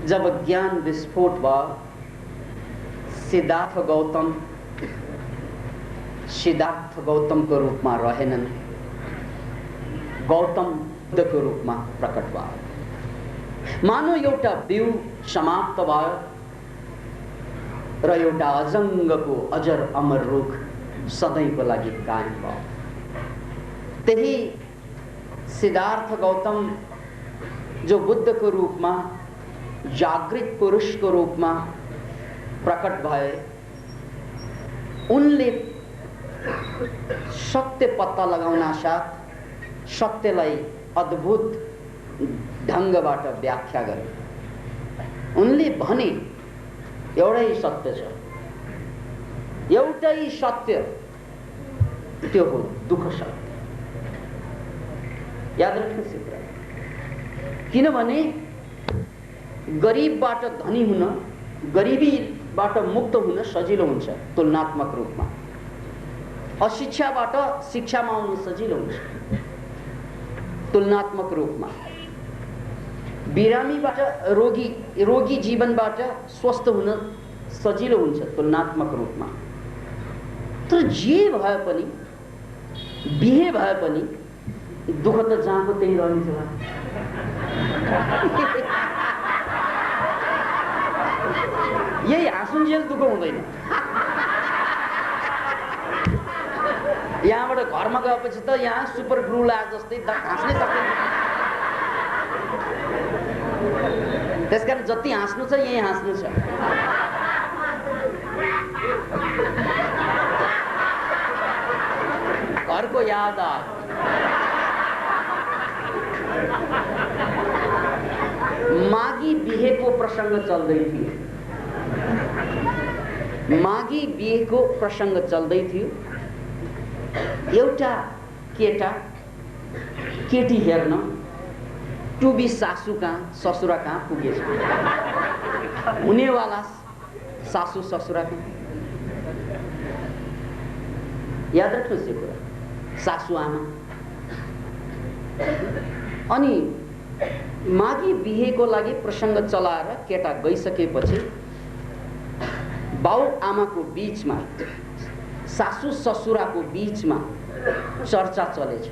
जब ज्ञान विस्फोट भयो, सिद्धार्थ गौतमको रूपमा रहेनन्, गौतम बुद्धको रूपमा प्रकट भयो। मानव एउटा बिउ समाप्त भयो र एउटा अजङ्गको अजर अमर रुख सधैँको लागि कायम भयो। त्यही सिद्धार्थ गौतम जो बुद्धको रूपमा, जागृत पुरुषको रूपमा प्रकट भए, उनले सत्य पत्ता लगाउन साथ सत्यलाई अद्भुत ढङ्गबाट व्याख्या गरे। उनले भने एउटै सत्य छ, एउटै सत्य, त्यो हो दुःख सत्य। याद राख्नुहोस् यो कुरा। किनभने गरिबबाट धनी हुन, गरिबीबाट मुक्त हुन सजिलो हुन्छ तुलनात्मक रूपमा। अशिक्षाबाट शिक्षामा आउनु सजिलो हुन्छ तुलनात्मक रूपमा। बिरामीबाट रोगी जीवनबाट स्वस्थ हुन सजिलो हुन्छ तुलनात्मक रूपमा। तर जे भए पनि, बिहे भए पनि दुःख त जहाँको त्यही रहन्छ। यही हाँसुन्जेल दुःख हुँदैन। यहाँबाट घरमा गएपछि त यहाँ सुपर ग्लु लागे जस्तै हाँस्नै सक्दैन। त्यसकारण जति हाँस्नु छ यही हाँस्नु छ। घरको याद आयो। मागी बिहेको प्रसङ्ग चल्दै थियो। मागी बिहेको प्रसङ्ग चल्दै थियो। एउटा केटा केटी हेर्न टुबी सासू कहाँ ससुरा कहाँ पुगेछ। हुनेवाला सासू ससुरा कहाँ। याद राख्नुहोस् यो कुरा, सासू आमा। अनि मागी बिहेको लागि प्रसङ्ग चलाएर केटा गइसकेपछि बाउ आमाको बीचमा, सासू ससुराको बीचमा चर्चा चलेछ।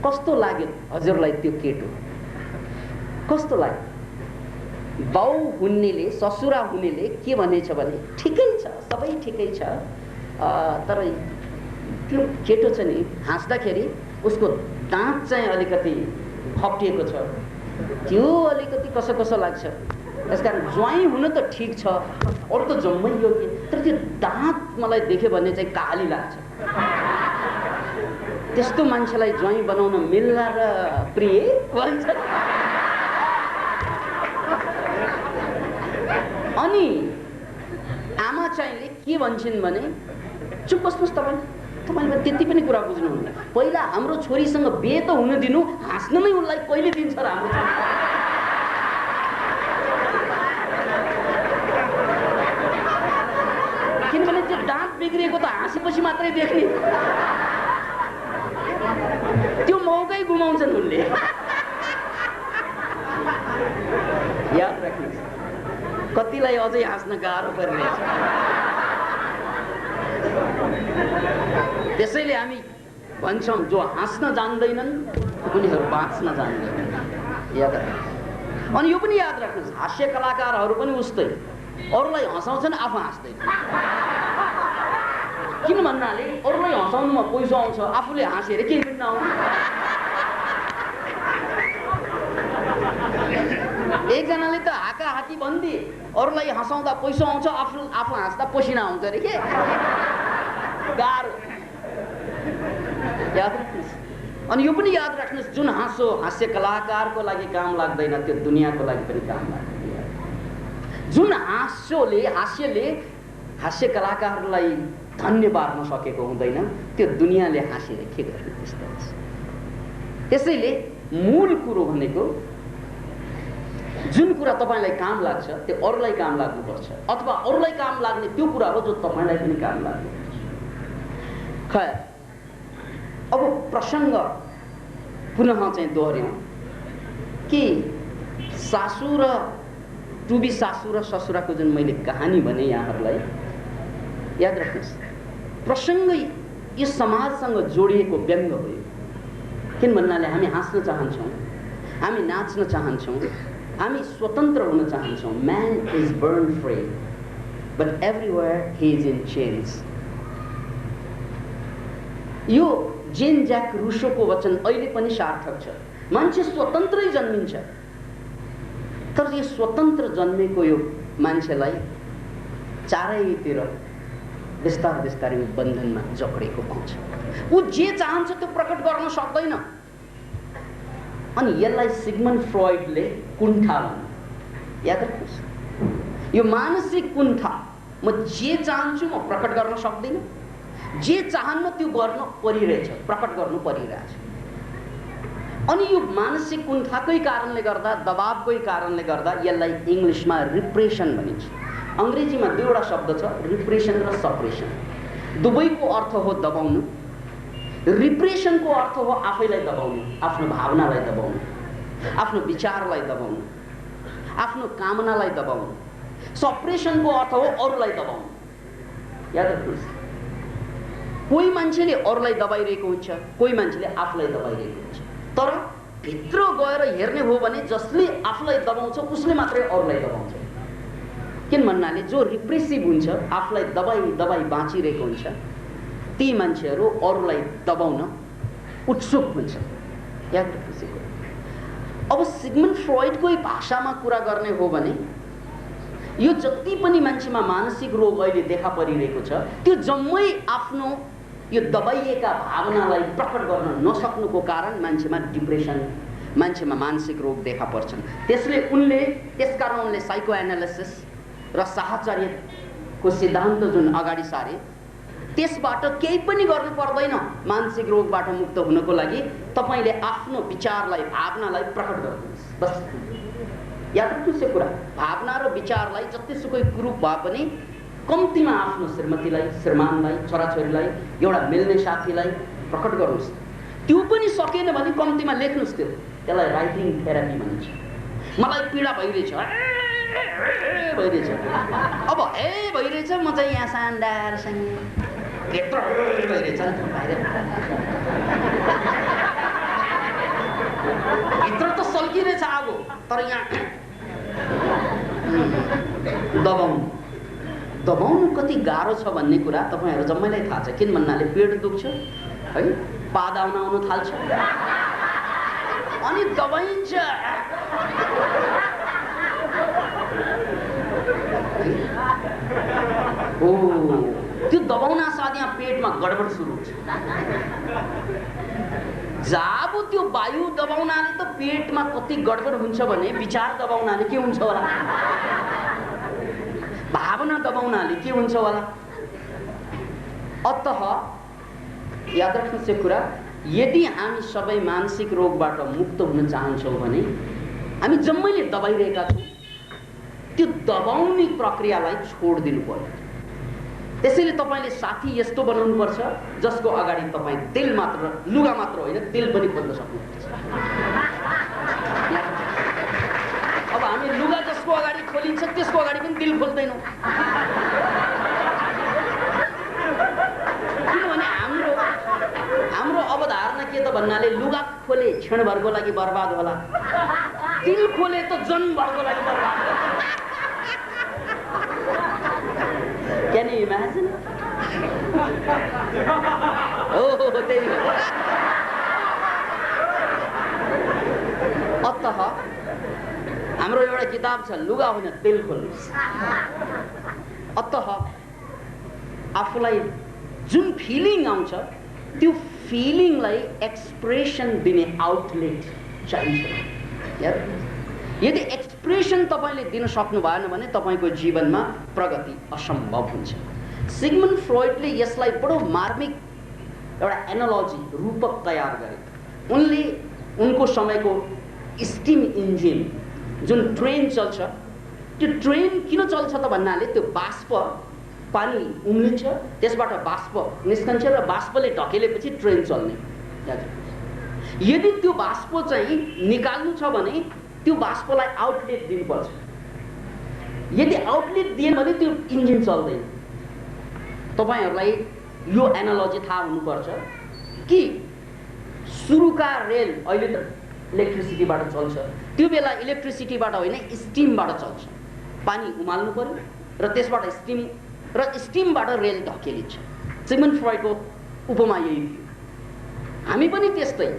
कस्तो लाग्यो हजुरलाई त्यो केटो? कस्तो लाग्यो? बाउ हुनेले, ससुरा हुनेले के भनेछ भने ठिकै छ, सबै ठिकै छ, तर त्यो केटो छ नि, हाँस्दाखेरि उसको दाँत चाहिँ अलिकति खप्टिएको छ, त्यो अलिकति कसो कसो लाग्छ। त्यसकारण ज्वाइँ हुन त ठिक छ, अरू त जम्मै योग्य, तर त्यो दाँत मलाई देख्यो भने चाहिँ काली लाग्छ। त्यस्तो मान्छेलाई ज्वाइँ बनाउन मिल्ला र प्रिय भन्छ। अनि आमा चाहिँले के भन्छन् भने चुप बस्नुहोस् तपाईँले त्यति पनि कुरा बुझ्नुहुन्न। पहिला हाम्रो छोरीसँग बिहे त हुन दिनु, हाँस्न नै उनलाई कहिले दिन्छ र हाम्रो छोरी। किनभने त्यो दाँत बिग्रिएको त हाँसेपछि मात्रै देख्ने, त्यो मौकै गुमाउँछन् उनले। याद राख्नुहोस्, कतिलाई अझै हाँस्न गाह्रो परिरहेछ। त्यसैले हामी भन्छौँ जो हाँस्न जान्दैनन् उनीहरू बाँच्न जान्दैनन्। याद राख्नुहोस्। अनि यो पनि याद राख्नुहोस्, हास्य कलाकारहरू पनि उस्तै, अरूलाई हँसाउँछन्, आफू हाँस्दैन। किन भन्नाले अरूलाई हँसाउनुमा पैसा आउँछ, आफूले हाँसेर केही पनि नआउँछ। एकजनाले त हाका हाकी भनिदिए, अरूलाई हँसाउँदा पैसा आउँछ, आफू हाँस्दा पसिना आउँछ अरे के गाह्रो। याद राख्नुहोस्। अनि यो पनि याद राख्नुहोस्, जुन हास्य कलाकारको लागि काम लाग्दैन त्यो दुनियाँको लागि पनि काम लाग्दैन। जुन हास्यले हास्य कलाकारलाई धन्य पार्न सकेको हुँदैन, त्यो दुनियाँले हाँसेर के गर्ने। त्यसैले मूल कुरो भनेको जुन कुरा तपाईँलाई काम लाग्छ त्यो अरूलाई काम लाग्नुपर्छ, अथवा अरूलाई काम लाग्ने त्यो कुरा हो जो तपाईँलाई पनि काम लाग्नुपर्छ। खैर, अब प्रसङ्ग पुनः चाहिँ दोहोऱ्यौँ कि सासू र टुबी सासू र ससुराको जुन मैले कहानी भने यहाँहरूलाई याद राख्नुहोस्, प्रसङ्गै यो समाजसँग जोडिएको व्यङ्ग हो। किन भन्नाले हामी हाँस्न चाहन्छौँ, हामी नाच्न चाहन्छौँ, हामी स्वतन्त्र हुन चाहन्छौँ। Man is burn free but everywhere he is in change. यो जेन ज्याक रुसोको वचन अहिले पनि सार्थक छ। मान्छे स्वतन्त्रै जन्मिन्छ, तर यो स्वतन्त्र जन्मेको यो मान्छेलाई चारैतिर बिस्तारै बिस्तारै बन्धनमा जकडेको पाउँछ। ऊ जे चाहन्छ त्यो प्रकट गर्न सक्दैन। अनि यसलाई सिग्मन्ड फ्रोइडले कुण्ठा भन्नु। याद राख्नुहोस्, यो मानसिक कुण्ठा, म जे चाहन्छु म प्रकट गर्न सक्दिनँ, जे चाहन्न त्यो गर्न परिरहेछ, प्रकट गर्नु परिरहेछ। अनि यो मानसिक कुण्ठाकै कारणले गर्दा, दबावकै कारणले गर्दा यसलाई इङ्ग्लिसमा रिप्रेसन भनिन्छ। अङ्ग्रेजीमा दुईवटा शब्द छ, रिप्रेसन र सप्रेसन। दुवैको अर्थ हो दबाउनु। रिप्रेसनको अर्थ हो आफैलाई दबाउनु, आफ्नो भावनालाई दबाउनु, आफ्नो विचारलाई दबाउनु, आफ्नो कामनालाई दबाउनु। सप्रेसनको अर्थ हो अरूलाई दबाउनु। याद राख्नुहोस्, कोही मान्छेले अरूलाई दबाइरहेको हुन्छ, कोही मान्छेले आफूलाई दबाइरहेको हुन्छ। तर भित्र गएर हेर्ने हो भने जसले आफूलाई दबाउँछ उसले मात्रै अरूलाई दबाउँछ। किन भन्नाले जो रिप्रेसिभ हुन्छ, आफूलाई दबाई दबाई बाँचिरहेको हुन्छ, ती मान्छेहरू अरूलाई दबाउन उत्सुक हुन्छ। याद राख्नुहोस्। अब सिग्मन्ड फ्रोइडकै भाषामा कुरा गर्ने हो भने यो जति पनि मान्छेमा मानसिक रोग अहिले देखा परिरहेको छ, त्यो जम्मै आफ्नो यो दबाइएका भावनालाई प्रकट गर्न नसक्नुको कारण मान्छेमा डिप्रेसन, मान्छेमा मानसिक रोग देखा पर्छन्। त्यसकारण उनले साइको एनालिसिस र साहचर्यको सिद्धान्त जुन अगाडि सारे, त्यसबाट केही पनि गर्नु पर्दैन। मानसिक रोगबाट मुक्त हुनको लागि तपाईँले आफ्नो विचारलाई, भावनालाई प्रकट गर्नुहोस्, बस। याद राख्नुहोस् यो कुरा, भावना र विचारलाई जतिसुकै कुरूप भए पनि कम्तीमा आफ्नो श्रीमतीलाई, श्रीमानलाई, छोराछोरीलाई, एउटा मिल्ने साथीलाई प्रकट गर्नुहोस्। त्यो पनि सकेन भने कम्तीमा लेख्नुहोस्। त्यसलाई राइटिङ थेरापी भनिन्छ। मलाई पीडा भइरहेछ, अब भइरहेछ, म चाहिँ यहाँ शानदारसँग भइरहेछ नि बाहिर, भित्र त सल्किरहेछ आगो, तर यहाँ दबाउनु कति गाह्रो छ भन्ने कुरा तपाईँहरू जम्मैलाई थाहा छ। किन भन्नाले पेट दुख्छ है, पादाउन आउन थाल्छ, अनि दबाइन्छ। त्यो दबाउन साथ यहाँ पेटमा गडबड सुरु हुन्छ। जब त्यो वायु दबाउनाले त पेटमा कति गडबड हुन्छ भने विचार दबाउनाले के हुन्छ होला, भावना दबाउनाले के हुन्छ होला। अतः याद राख्नुहोस् यो कुरा, यदि हामी सबै मानसिक रोगबाट मुक्त हुन चाहन्छौँ भने हामी जम्मैले दबाइरहेका छौँ, त्यो दबाउने प्रक्रियालाई छोडिदिनु पर्यो। त्यसैले तपाईँले साथी यस्तो बनाउनुपर्छ जसको अगाडि तपाईँ दिल मात्र, लुगा मात्र होइन, दिल पनि खोल्न सक्नुपर्छ। अब हामी लुगा जसको अगाडि खोलिन्छ त्यसको अगाडि पनि दिल खोल्दैनौँ। किनभने हाम्रो अवधारणा के त भन्नाले लुगा खोले क्षणभरको लागि बर्बाद होला, दिल खोले त जन्मभरको लागि बर्बाद होला। Can you imagine? त्यही हो। अतः हाम्रो एउटा किताब छ, लुगा होइन दिल खोल्नुहोस्। अतः आफूलाई जुन फिलिङ आउँछ त्यो फिलिङलाई एक्सप्रेसन दिने आउटलेट चाहिन्छ। यदि एक्सप्रेसन तपाईँले दिन सक्नु भएन भने तपाईँको जीवनमा प्रगति असम्भव हुन्छ। सिग्मन्ड फ्रोइडले यसलाई बडो मार्मिक एउटा एनालोजी, रूपक तयार गरे। उनले उनको समयको स्टिम इन्जिन जुन ट्रेन चल्छ, त्यो ट्रेन किन चल्छ त भन्नाले त्यो बाष्प, पानी उम्लिन्छ, त्यसबाट बाष्प निस्कन्छ र बाष्पले ढकेलेपछि ट्रेन चल्ने। यदि त्यो बाष्प चाहिँ निकाल्नु छ भने त्यो बाष्पलाई आउटलेट दिनुपर्छ। यदि आउटलेट दिएन भने त्यो इन्जिन चल्दैन। तपाईहरुलाई यो एनालोजी थाहा हुनुपर्छ कि सुरुका रेल अहिले त इलेक्ट्रिसिटीबाट चल्छ, त्यो बेला इलेक्ट्रिसिटीबाट होइन स्टिमबाट चल्छ। पानी उमाल्नु पर्यो र त्यसबाट स्टिम र स्टिमबाट रेल ढकेलिन्छ। सिगमन्ड फ्रॉइडको उपमा यही थियो। हामी पनि त्यस्तै,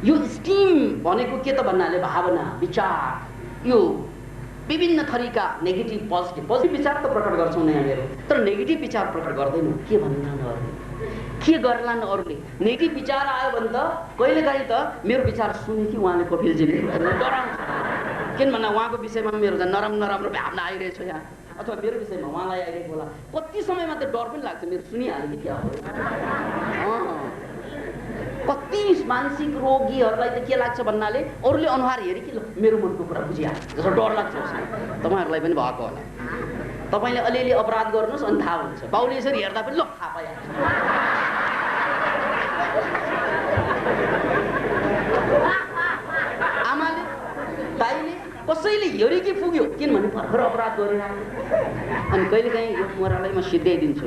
यो स्टिम भनेको के त भन्नाले भावना, विचार, यो विभिन्न थरीका नेगेटिभ पोजिटिभ विचार त प्रकट गर्छौँ नै हामीहरू, तर नेगेटिभ विचार प्रकट गर्दैनौँ। के भन्लान् अरूले, के गर्लान् अरूले? नेगेटिभ विचार आयो भने त कहिलेकाहीँ त मेरो विचार सुने कि उहाँले कपिलजीले डराउँछ, किन भन्दा उहाँको विषयमा मेरो नराम्रो भावना आइरहेछ यहाँ, अथवा मेरो विषयमा उहाँलाई आइरहेको होला। कति समयमा त डर पनि लाग्छ मेरो सुनिहाल्यो कि क्या हो। कति मानसिक रोगीहरूलाई त के लाग्छ भन्नाले अरूले अनुहार हेरी कि मेरो मनको कुरा बुझिहाल्छ, जस्तो डर लाग्छ उसलाई। तपाईँहरूलाई पनि भएको होला। तपाईँले अलिअलि अपराध गर्नुहोस् अनि थाहा हुन्छ, बाउले यसरी हेर्दा पनि ल थाहा पाइहाल्छ। आमाले दाइले कसैले हेरी कि पुग्यो, किनभने भर्खर अपराध गरिरहेको। अनि कहिलेकाहीँ यो मोरालाई म सिध्याइदिन्छु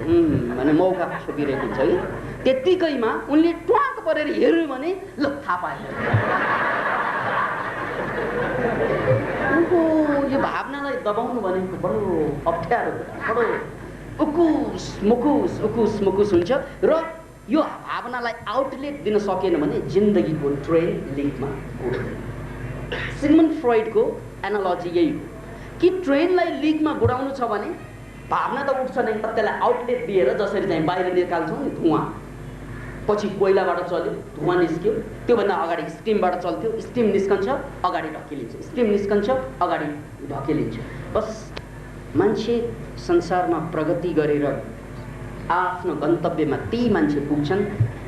भने मौका छोपिरहेको हुन्छ कि त्यत्तिकैमा उनले ट्वाक परेर हेऱ्यो भने ल थाहा पाए। यो भावनालाई दबाउनु भनेको बडो अप्ठ्यारो, बडो उकुस मुकुस हुन्छ र यो भावनालाई आउटलेट दिन सकेन भने जिन्दगीको ट्रेन लिकमा गुड्दैन। सिगमन्ड फ्रॉइडको एनालोजी यही हो कि ट्रेनलाई लिकमा गुडाउनु छ भने भावना त उठ्छ नै, तर त्यसलाई आउटलेट दिएर जसरी चाहिँ बाहिर निकाल्छौँ नि धुवाँ, पछि कोइलाबाट चल्यो धुवाँ निस्क्यो, त्योभन्दा अगाडि स्टिमबाट चल्थ्यो, स्टिम निस्कन्छ अगाडि ढकेलिन्छ, स्टिम निस्कन्छ अगाडि ढकेलिन्छ। बस मान्छे संसारमा प्रगति गरेर आफ्नो गन्तव्यमा ती मान्छे पुग्छन्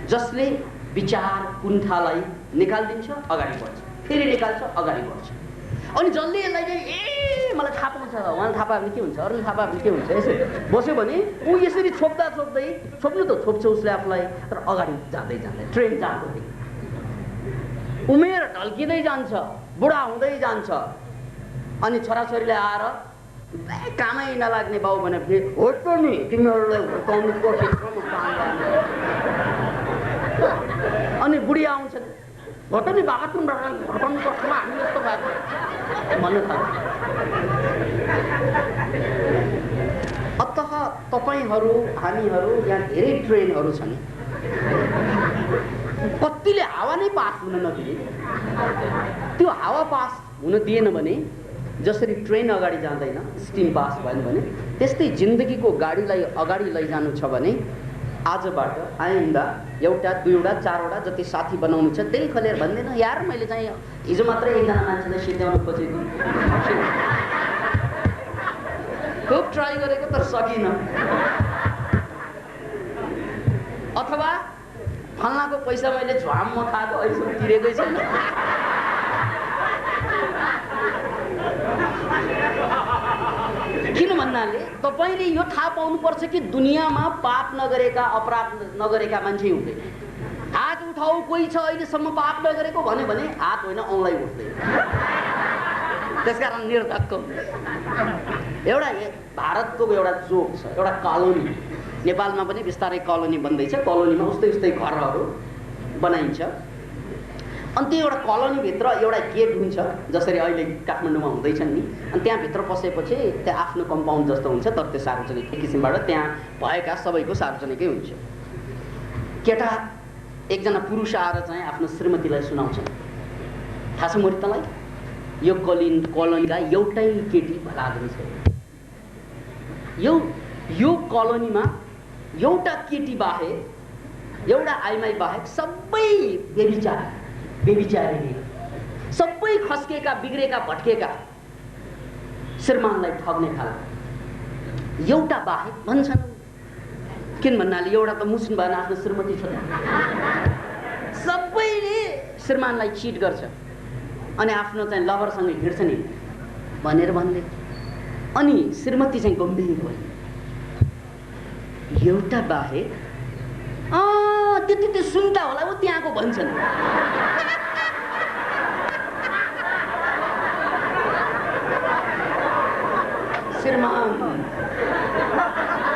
जसले विचार कुण्ठालाई निकालिदिन्छ, अगाडि बढ्छ, फेरि निकाल्छ, अगाडि बढ्छ। अनि जसले यसलाई चाहिँ मलाई थाहा पाउँछ, उहाँले थाहा पायो भने के हुन्छ, अरूले थाहा पायो भने के हुन्छ, यसो बस्यो भने ऊ यसरी छोप्दा छोप्नु त छोप्छ उसले आफूलाई, तर अगाडि जाँदै ट्रेन जाँदै उमेर ढल्किँदै जान्छ, बुढा हुँदै जान्छ। अनि छोराछोरीले आएर कामै नलाग्ने बाउ भने हो त नि तिमीहरूलाई हुर्काउनु पर्छ। अनि बुढी आउँछन्, हो त नि बाबा तिमीहरूलाई हुर्काउनु पर्छ, हामी जस्तो भएको भन्नु थाल्छ। अतः तपाईहरू हामीहरू यहाँ धेरै ट्रेनहरू छन्, कतिले हावा नै पास हुन नदिने। त्यो हावा पास हुन दिएन भने जसरी ट्रेन अगाडि जाँदैन, स्टिम पास भएन भने त्यस्तै जिन्दगीको गाडीलाई अगाडि लैजानु छ भने आजबाट आइन्दा एउटा दुईवटा चारवटा जति साथी बनाउनु छ दिल खोलेर भन्दैन यार मैले चाहिँ हिजो मात्रै एकजना मान्छेलाई सिध्याउन खोजेको, खुब ट्राई गरेको तर सकिनँ, अथवा फल्नाको पैसा मैले झ्वाममा खाएको अहिलेसम्म तिरेकै छैन। किन भन्नाले तपाईले यो थाहा पाउनुपर्छ कि दुनियाँमा पाप नगरेका अपराध नगरेका मान्छे हुँदैन। हात उठाऊ कोही छ अहिलेसम्म पाप नगरेको भन्यो भने हात होइन औँलाई उठ्दैन। त्यसकारण निर्धक्क एउटा भारतको एउटा जोक छ, एउटा कलोनी, नेपालमा पनि बिस्तारै कलोनी बन्दैछ, कलोनीमा उस्तै उस्तै घरहरू बनाइन्छ। अनि त्यो एउटा कलोनीभित्र एउटा गेट हुन्छ जसरी अहिले काठमाडौँमा हुँदैछन् नि, अनि त्यहाँभित्र पसेपछि त्यहाँ आफ्नो कम्पाउन्ड जस्तो हुन्छ, तर त्यो सार्वजनिक किसिमबाट त्यहाँ भएका सबैको सार्वजनिकै हुन्छ। केटा एकजना पुरुष आएर चाहिँ आफ्नो श्रीमतीलाई सुनाउँछ, थाहा छ मोरी तँलाई यो कलोनीका एउटै केटी भलादमी छ, यो कलोनीमा एउटा केटी बाहेक, एउटा आइमाई बाहेक सबै बेबिचारी, सबै खस्केका बिग्रेका भट्केका श्रीमानलाई ठग्ने खालको एउटा बाहेक भन्छन्। किन भन्नाले एउटा त मुसिन भएन, आफ्नो श्रीमती छ, सबैले श्रीमानलाई चिट गर्छ अनि आफ्नो चाहिँ लभरसँग हिँड्छ नि भनेर भन्दै। अनि श्रीमती चाहिँ गम्भीर भयो, एउटा बाहेक त्यो सुन्दा होला ऊ त्यहाँको भन्छन्। श्रीमान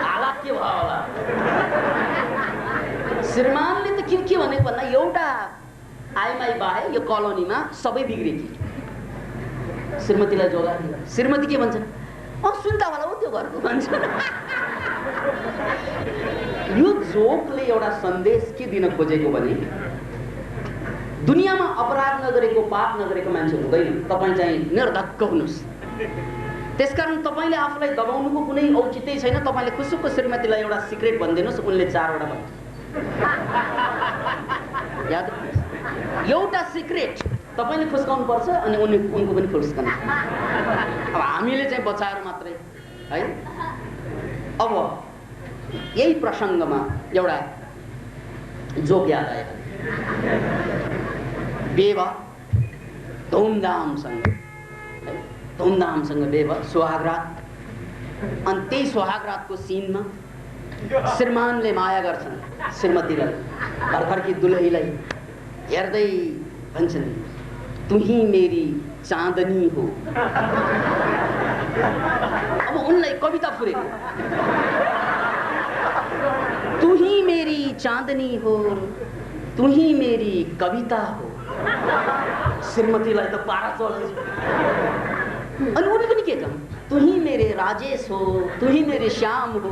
हालत के भयो होला। श्रीमानले त के भनेको भन्दा एउटा आइमाई बाहे यो कलोनीमा सबै बिग्रेकी। श्रीमतीलाई जोगा दियो। श्रीमती के भन्छन्? सुन्ता होला हो त्यो घरको भन्छ। यो जोकले एउटा सन्देश के दिन खोजेको भने दुनियाँमा अपराध नगरेको पाप नगरेको मान्छे हुँदैन। तपाईँ चाहिँ निर्धक्क हुनुहोस्। त्यसकारण तपाईँले आफूलाई दबाउनुको कुनै औचित्य छैन। तपाईँले खुसुक्क श्रीमतीलाई एउटा सिक्रेट भनिदिनुहोस्, उनले 4 वटा भन्छ। याद एउटा सिक्रेट तपाईँले फुस्काउनु पर्छ अनि उनको पनि फुस्काउनु। अब हामीले चाहिँ बचाएर मात्रै है। अब यही प्रसङ्गमा एउटा जोक याद आयो। विवाह धुमधामसँग विवाह सुहागरात। अनि त्यही सुहागरातको सिनमा श्रीमानले माया गर्छन् श्रीमतीलाई, भर्खरकी दुलहीलाई हेर्दै भन्छन् तुही मेरी चाँदनी हो। अब उनलाई कविता फुरेको, तुही मेरी चाँदनी हो, तुही मेरी कविता हो। श्रीमतीलाई त पारा चढ्छ। अनि उनी पनि के छन्? तुही मेरे राजेश हो, तुही मेरे श्याम हो।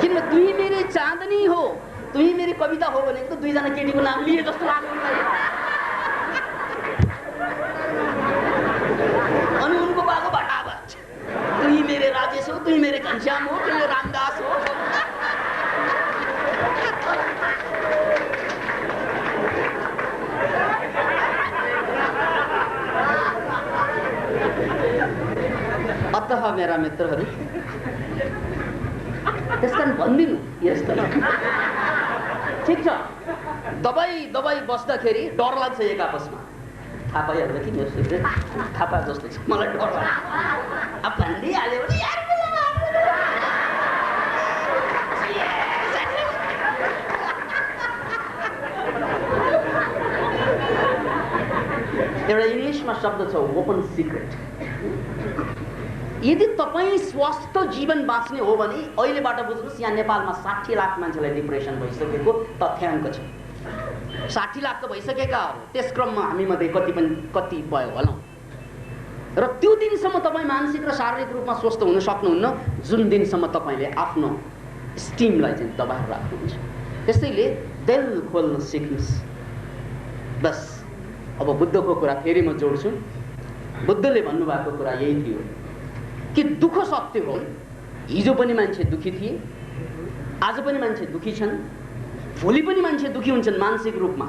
किन तुही मेरे चाँदनी हो, तुही मेरी कविता हो भनेको त दुईजना केटीको नाम लिए जस्तो लाग्यो। अनि उनको बाको भटा भन्छ, तुही मेरे राजेश हो, तुही मेरे घनश्याम हो, तुही रामदास हो। अतः मेरा मित्रहरू त्यसकारण भन्दिनु यस्तो ठिक छ। दबाई बस्दाखेरि डर लाग्छ एक आपसमा। थाहा पाइहाल्छ कि मेरो सिक्रेट थाहा पाए जस्तो छ। मलाई डर लाग्छ। अब भनिदिइहाल्यो भने यार एउटा इङ्ग्लिसमा शब्द छ ओपन सिक्रेट। यदि तपाईँ स्वस्थ जीवन बाँच्ने हो भने अहिलेबाट बुझ्नुहोस्, यहाँ नेपालमा 60 लाख मान्छेलाई डिप्रेसन भइसकेको तथ्याङ्क छ। 60 लाख त भइसकेकाहरू, त्यस क्रममा हामीमध्ये कति भयो होला। र त्यो दिनसम्म तपाईँ मानसिक र शारीरिक रूपमा स्वस्थ हुन सक्नुहुन्न जुन दिनसम्म तपाईँले आफ्नो स्टिमलाई चाहिँ दबाएर राख्नुहुन्छ। त्यसैले दिल खोल्न सिक्नुहोस्। बस अब बुद्धको कुरा फेरि म जोड्छु। बुद्धले भन्नुभएको कुरा यही थियो कि दुःख सत्य हो। हिजो पनि मान्छे दुखी थिए, आज पनि मान्छे दुखी छन्, भोलि पनि मान्छे दुखी हुन्छन् मानसिक रूपमा।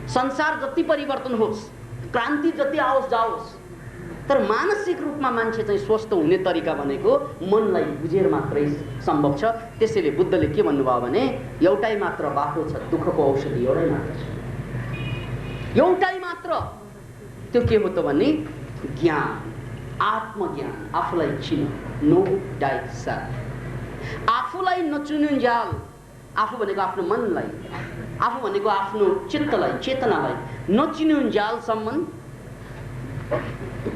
संसार जति परिवर्तन होस्, क्रान्ति जति आओस् जाओस्, तर मानसिक रूपमा मान्छे चाहिँ स्वस्थ हुने तरिका भनेको मनलाई बुझेर मात्रै सम्भव छ। त्यसैले बुद्धले के भन्नुभयो भने एउटै मात्र बाटो छ, दुःखको औषधि एउटै मात्र छ, एउटै मात्र। त्यो के हो त भने ज्ञान, आत्मज्ञान, आफूलाई चिन, नो डाइट सेल्फ। आफूलाई नचिनुन्जेल, आफू भनेको आफ्नो मनलाई, आफू भनेको आफ्नो चित्तलाई, चेतनालाई नचिनुन्जेलसम्म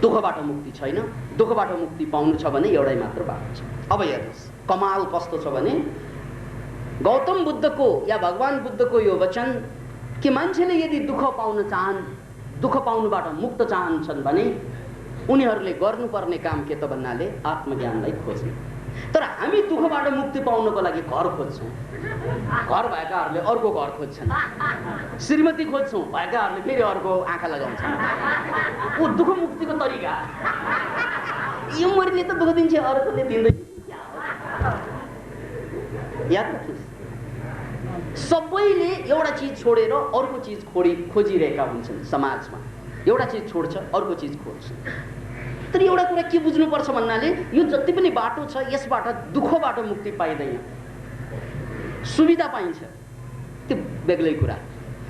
दुःखबाट मुक्ति छैन। दुःखबाट मुक्ति पाउनु छ भने एउटै मात्र बाटो छ। अब हेर्नुहोस् कमाल कस्तो छ भने गौतम बुद्धको या भगवान बुद्धको यो वचन कि मान्छेले यदि दुःख पाउन चाहन्, दुःख पाउनुबाट मुक्त चाहन्छन् भने उनीहरूले गर्नुपर्ने काम के त भन्नाले आत्मज्ञानलाई खोज्ने। तर हामी दुःखबाट मुक्ति पाउनको लागि घर खोज्छौँ, घर भएकाहरूले अर्को घर खोज्छन्, श्रीमती खोज्छौँ, भएकाहरूले फेरि अर्को आँखा लगाउँछन्। ऊ दुःख मुक्तिको तरिका। यो मरिले त दुःख दिन्छ, अर्कोले दिँदैन। याद राख्नुहोस्, सबैले एउटा चिज छोडेर अर्को चिज खोजिरहेका हुन्छन् समाजमा। एउटा चिज छोड्छ, अर्को चिज खोज्छ। तर एउटा कुरा के बुझ्नुपर्छ भन्नाले यो जति पनि बाटो छ यसबाट दुःखबाट मुक्ति पाइँदैन। सुविधा पाइन्छ त्यो बेग्लै कुरा,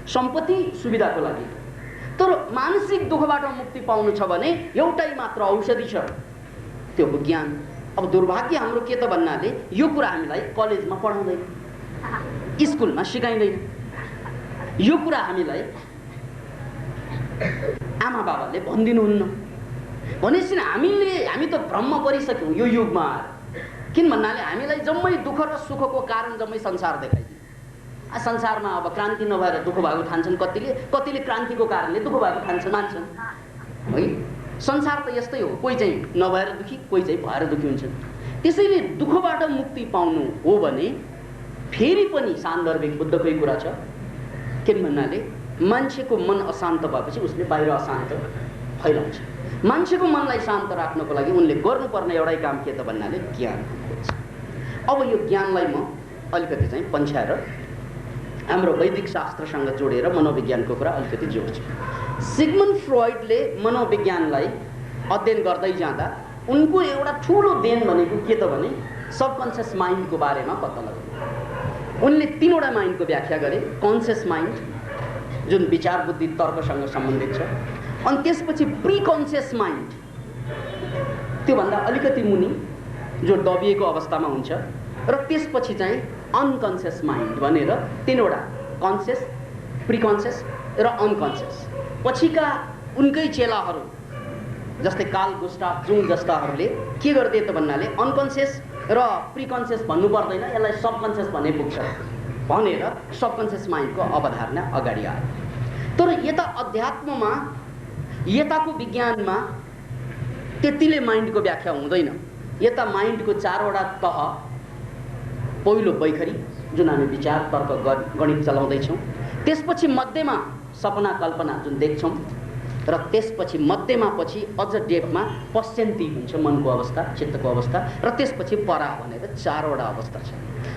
सम्पत्ति सुविधाको लागि। तर मानसिक दुःखबाट मुक्ति पाउनु छ भने एउटै मात्र औषधि छ, त्यो हो ज्ञान। अब दुर्भाग्य हाम्रो के त भन्नाले यो कुरा हामीलाई कलेजमा पढाउँदैन, स्कुलमा सिकाइँदैन। यो कुरा हामीलाई आमा बाबाले भनिदिनुहुन्न भनेपछि हामी त भ्रममा परिसक्यौँ यो युगमा आएर। किन भन्नाले हामीलाई जम्मै दुःख र सुखको कारण जम्मै संसार देखाइदियो। संसारमा अब क्रान्ति नभएर दुःख भएको ठान्छन् कतिले क्रान्तिको कारणले दुःख भएको ठान्छन् मान्छन् है। संसार त यस्तै हो, कोही चाहिँ नभएर दुखी, कोही चाहिँ भएर दुखी हुन्छन्। त्यसैले दुःखबाट मुक्ति पाउनु हो भने फेरि पनि सान्दर्भिक बुद्धकै कुरा छ। किन भन्नाले मान्छेको मन अशान्त भएपछि उसले बाहिर अशान्त फैलाउँछ। मान्छेको मनलाई शान्त राख्नको लागि उनले गर्नुपर्ने एउटै काम के त भन्नाले ज्ञान खोज्छ। अब यो ज्ञानलाई म अलिकति चाहिँ पन्छ्याएर हाम्रो वैदिक शास्त्रसँग जोडेर मनोविज्ञानको कुरा अलिकति जोड्छु। सिग्मन्ड फ्रोइडले मनोविज्ञानलाई अध्ययन गर्दै जाँदा उनको एउटा ठुलो देन भनेको के त भने सबकन्सियस माइन्डको बारेमा पत्ता लगाउनु। उनले 3वटा माइन्डको व्याख्या गरे। कन्सियस माइन्ड जुन विचार बुद्धि तर्कसँग सम्बन्धित छ, अनि त्यसपछि प्रिकन्सियस माइन्ड त्योभन्दा अलिकति मुनि जो दबिएको अवस्थामा हुन्छ, र त्यसपछि चाहिँ अनकन्सियस माइन्ड भनेर 3वटा कन्सियस, प्रिकन्सियस र अनकन्सियस। पछिका उनकै चेलाहरू जस्तै कार्ल गुस्टाव जुङ जस्ताहरूले के गर्थे त भन्नाले अनकन्सियस र प्रिकन्सियस भन्नु पर्दैन, यसलाई सबकन्सियस भन्ने पुग्छ भनेर सबकन्सियस माइन्डको अवधारणा अगाडि आयो। तर यता अध्यात्ममा, यताको विज्ञानमा त्यतिले माइन्डको व्याख्या हुँदैन। यता माइन्डको 4वटा तह। पहिलो बैखरी जुन हामी विचार तर्क गणित चलाउँदैछौँ, त्यसपछि मध्यमा सपना कल्पना जुन देख्छौँ, र त्यसपछि मध्यमा पछि अझ डेपमा पश्चन्ती हुन्छ मनको अवस्था, चित्तको अवस्था, र त्यसपछि परा भनेर 4वटा अवस्था छ।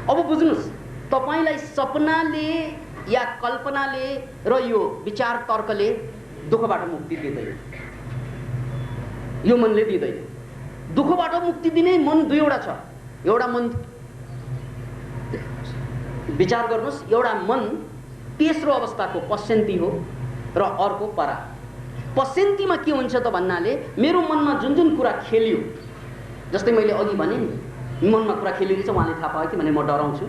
अब बुझ्नुहोस्, तपाईलाई सपनाले या कल्पनाले र यो विचार तर्कले दुःखबाट मुक्ति दिँदैन, यो मनले दिँदैन। दुःखबाट मुक्ति दिने मन 2वटा छ। एउटा मन विचार गर्नुहोस्, एउटा मन तेस्रो अवस्थाको पश्चन्ती हो र अर्को परा। पश्चन्तीमा के हुन्छ त भन्नाले मेरो मनमा जुन जुन कुरा खेलियो, जस्तै मैले अघि भने नि मनमा कुरा खेलिरहेछ, उहाँले थाहा पायो कि भने म डराउँछु,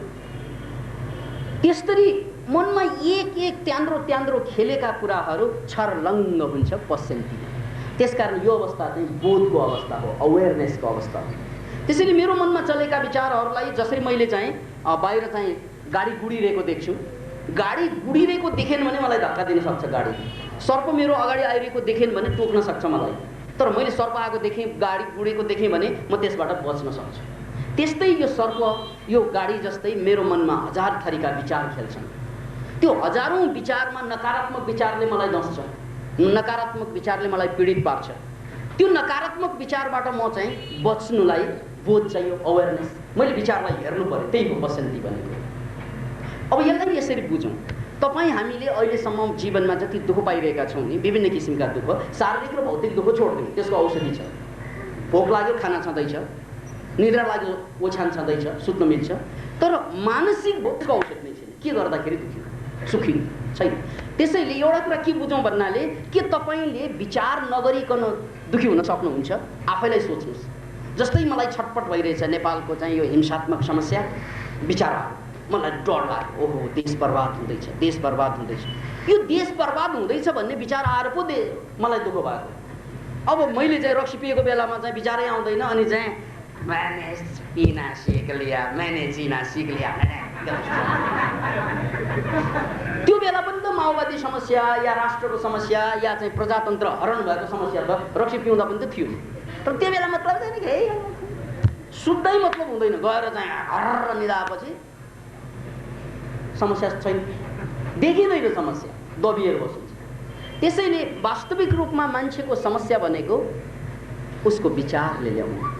त्यसरी मनमा एक त्यान्द्रो खेलेका कुराहरू छर्लङ्ग हुन्छ पश्चन्तीमा। त्यसकारण यो अवस्था चाहिँ बोधको अवस्था हो, अवेरनेसको अवस्था हो। त्यसैले मेरो मनमा चलेका विचारहरूलाई जसरी मैले चाहिँ बाहिर चाहिँ गाडी गुडिरहेको देख्छु, गाडी गुडिरहेको देखेन भने मलाई धक्का दिन सक्छ गाडी। सर्प मेरो अगाडि आइरहेको देखेन भने टोक्न सक्छ मलाई। तर मैले सर्प आएको देखेँ, गाडी गुडेको देखेँ भने म त्यसबाट बच्न सक्छु। त्यस्तै यो सर्प, यो गाडी जस्तै मेरो मनमा 1000 थरीका विचार खेल्छन्। त्यो हजारौं विचारमा नकारात्मक विचारले मलाई दस्छ, नकारात्मक विचारले मलाई पीडित पार्छ। त्यो नकारात्मक विचारबाट म चाहिँ बच्नुलाई बोध चाहियो, अवेरनेस। मैले विचारलाई हेर्नु पर्यो, त्यही हो पश्चन्ती भनेको। अब यसलाई यसरी बुझौँ। तपाईँ हामीले अहिलेसम्म जीवनमा जति दुःख पाइरहेका छौँ नि, विभिन्न किसिमका दुःख, शारीरिक र भौतिक दुःख छोडिदिउँ, त्यसको औषधि छ। भोक लाग्यो खाना छँदैछ, निद्रा लाग्यो ओछ्यान छँदैछ, सुत्न मिल्छ। तर मानसिक भोकको औषध नै छैन। के गर्दाखेरि दुखी सुखी छैन। त्यसैले एउटा कुरा के बुझौँ भन्नाले के तपाईँले विचार नगरिकन दुखी हुन सक्नुहुन्छ? आफैलाई सोच्नुहोस्। जस्तै मलाई छटपट भइरहेछ नेपालको चाहिँ यो हिंसात्मक समस्या, विचार आयो, मलाई डर लाग्यो, ओहो देश बर्बाद हुँदैछ, देश बर्बाद हुँदैछ। यो देश बर्बाद हुँदैछ भन्ने विचार आएर पो मलाई दुःख भयो। अब मैले चाहिँ रक्सी पिएको बेलामा चाहिँ विचारै आउँदैन, अनि चाहिँ मैंने पीना सीख लिया, मैंने जीना सीख लिया। त्यो बेला पनि त माओवादी समस्या या राष्ट्रको समस्या या चाहिँ प्रजातन्त्र हरण भएको समस्या त रक्सी पिउँदा पनि त थियो। तर त्यो बेला मतलब छैन कि सुत्दै मतलब हुँदैन, गएर चाहिँ हर निदाएपछि समस्या छैन, देखिँदैन समस्या, दबिएर बसिन्छ। त्यसैले वास्तविक रूपमा मान्छेको समस्या भनेको उसको विचारले ल्याउने।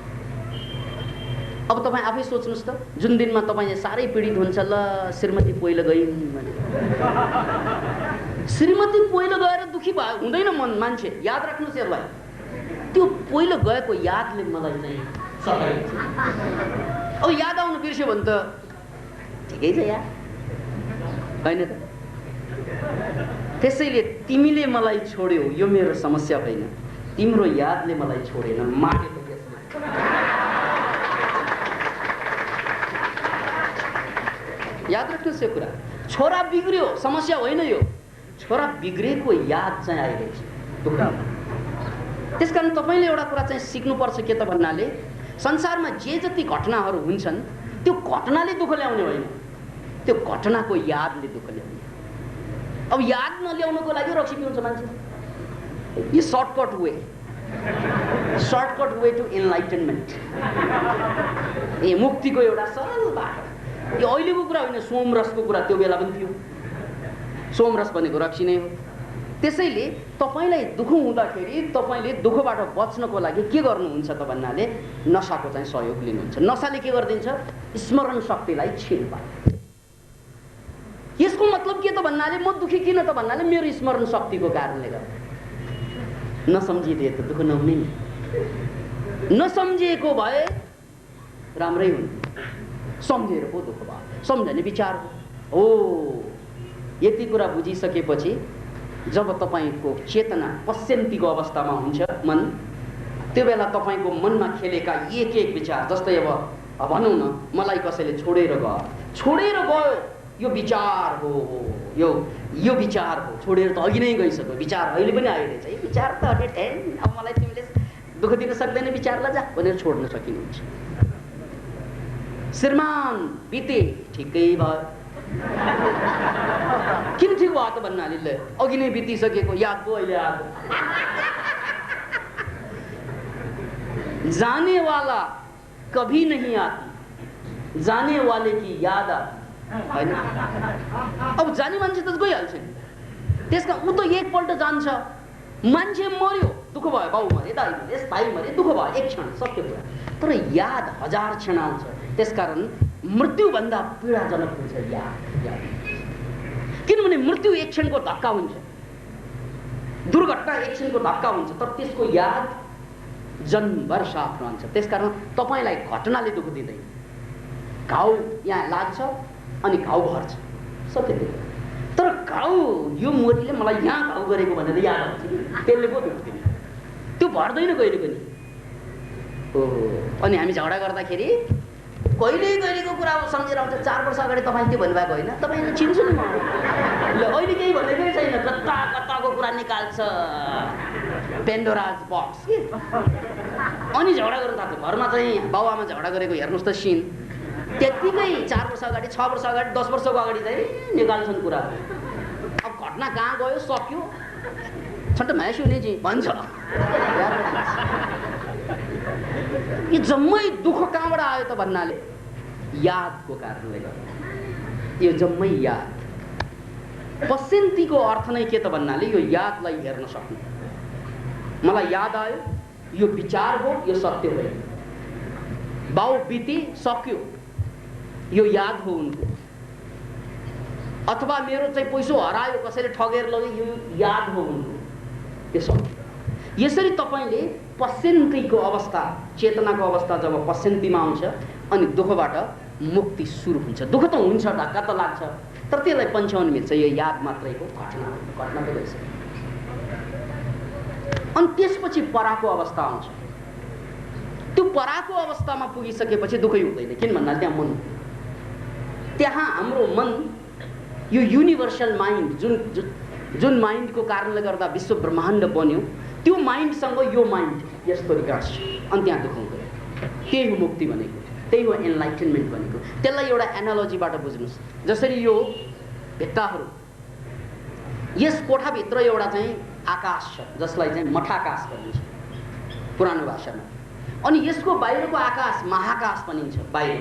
अब तपाईँ आफै सोच्नुहोस् त, जुन दिनमा तपाईँ साह्रै पीडित हुन्छ, ल श्रीमती पहिलो गइन् भने, श्रीमती पहिलो गएर दुखी भयो हुँदैन मन मान्छे। याद राख्नुहोस् यसलाई, त्यो पहिलो गएको यादले मलाई चाहिँ सताइन्छ। अब याद आउनु बिर्स्यो भने त ठिकै छ यार, होइन त? त्यसैले तिमीले मलाई छोड्यौ यो मेरो समस्या होइन, तिम्रो यादले मलाई छोडेन, माटेको यसले। याद राख्नुहोस् यो कुरा। छोरा बिग्रियो समस्या होइन यो, छोरा बिग्रेको याद चाहिँ आइरहेछ दुःख। त्यसकारण तपाईँले एउटा कुरा चाहिँ सिक्नुपर्छ के त भन्नाले संसारमा जे जति घटनाहरू हुन्छन् त्यो घटनाले दुःख ल्याउने होइन, त्यो घटनाको यादले दुःख ल्याउने। अब याद नल्याउनको लागि रक्सी पिउँछ मान्छे। यो सर्टकट वे टु इन्लाइटनमेन्ट, ए मुक्तिको एउटा सरल बाटो। यो अहिलेको कुरा होइन, सोमरसको कुरा त्यो बेला पनि थियो। सोमरस भनेको रक्सी नै हो। त्यसैले तपाईँलाई दुःख हुँदाखेरि तपाईँले दुःखबाट बच्नको लागि के गर्नुहुन्छ त भन्नाले नसाको चाहिँ सहयोग लिनुहुन्छ। नसाले के गरिदिन्छ? स्मरण शक्तिलाई छिन पार्छ। यसको मतलब के त भन्नाले म दुःखी किन त भन्नाले मेरो स्मरण शक्तिको कारणले गर्दा। नसम्झिदिए त दुःख नहुने नि, नसम्झिएको भए राम्रै हुन्थ्यो, सम्झेर पो दुःख भयो। सम्झने विचार हो। यति कुरा बुझिसकेपछि जब तपाईँको चेतना पश्यन्तीको अवस्थामा हुन्छ मन, त्यो बेला तपाईँको मनमा खेलेका एक एक विचार, जस्तै अब भनौँ न मलाई कसैले छोडेर गयो, यो विचार हो, यो विचार हो। छोडेर त अघि नै गइसक्यो, विचार अहिले पनि आइरहेछ। यो विचार त हटे ठ्यान, अब मलाई तिमीले दुःख दिन सक्दैन विचारलाई जा भनेर छोड्न सकिनुहुन्छ। श्रीमान बिते ठिकै भयो। किन ठिक भयो त भन्नाले अघि नै बितिसकेको याद पो अहिले आएको। जाने वाला कभी नहीं आती, जाने वाले की याद आती हैन। अब जाने मान्छे त गइहाल्छ नि, त्यसका ऊ त एकपल्ट जान्छ। मान्छे मर्यो, दुःख भयो, बाउ मरे, दाइ मरे, भाइ मरे, दुःख भयो, एक क्षण सक्यो कुरा। तर याद 1000 क्षण आउँछ। त्यसकारण मृत्युभन्दा पीडाजनक हुन्छ याद। किनभने मृत्यु एक क्षणको धक्का हुन्छ, दुर्घटना एक क्षणको धक्का हुन्छ, तर त्यसको याद जन्मभर साथ रहन्छ। त्यसकारण तपाईँलाई घटनाले दुःख दिँदैन। घाउ यहाँ लाग्छ अनि घाउ भर्छ, सत्य त्यो। तर घाउ यो मोरीले मलाई यहाँ घाउ गरेको भनेर याद आउँछ, त्यसले पो दुःख दिन्छ, त्यो भर्दैन कहिले पनि। अनि हामी झगडा गर्दाखेरि कहिलेको कुरा सम्झेर आउँछ। 4 वर्ष अगाडि तपाईँले त्यो भन्नुभएको होइन, तपाईँले चिन्छु नि म, ल अहिले केही भनेकै छैन, कताको कुरा निकाल्छ, पेन्डोराज बक्स के। अनि झगडा गर्नु थाल्छ। घरमा चाहिँ बाउआमा झगडा गरेको हेर्नुहोस् त सिन, त्यत्तिकै 4 वर्ष अगाडि, 6 वर्ष अगाडि, 10 वर्षको अगाडि चाहिँ निकाल्छन् कुरा। अब घटना कहाँ गयो, सक्यो, छट्ट म्यास हुने भन्छ। यो जम्मै दुःख कहाँबाट आयो त भन्नाले यादको कारणले गर्दा। यो जम्मै याद। पश्यन्तीको अर्थ नै के त भन्नाले यो यादलाई हेर्न सक्नु। मलाई याद आयो, यो विचार हो, यो सत्य हो। बाउ बिते सक्यो, यो याद हो उनको। अथवा मेरो चाहिँ पैसो हरायो, कसैले ठगेर लग्यो, यो याद हो उनको। यो सत्य। यसरी तपाईँले पश्यन्तीको अवस्था, चेतनाको अवस्था जब पश्यन्तीमा आउँछ अनि दुःखबाट मुक्ति सुरु हुन्छ। दुःख त हुन्छ, धक्का त लाग्छ, तर त्यसलाई पन्छाउन मिल्छ। यो याद मात्रै हो, घटना त गइसक्यो। अनि त्यसपछि पराको अवस्था आउँछ। त्यो पराको अवस्थामा पुगिसकेपछि दुःखै हुँदैन। किन भन्नाले त्यहाँ हाम्रो मन यो युनिभर्सल माइन्ड, जुन माइन्डको कारणले गर्दा विश्व ब्रह्माण्ड बन्यो, त्यो माइन्डसँग यो माइन्ड यस्तो रिगार्स, अनि त्यहाँ दुःख हुँदैन। त्यही हो मुक्ति भनेको, त्यही हो एनलाइटनमेन्ट भनेको। त्यसलाई एउटा एनालोजीबाट बुझ्नुहोस्। जसरी यो भित्ताहरू, यस कोठाभित्र एउटा चाहिँ आकाश छ, जसलाई चाहिँ मठाकाश भनिन्छ पुरानो भाषामा। अनि यसको बाहिरको आकाश महाकाश भनिन्छ। बाहिर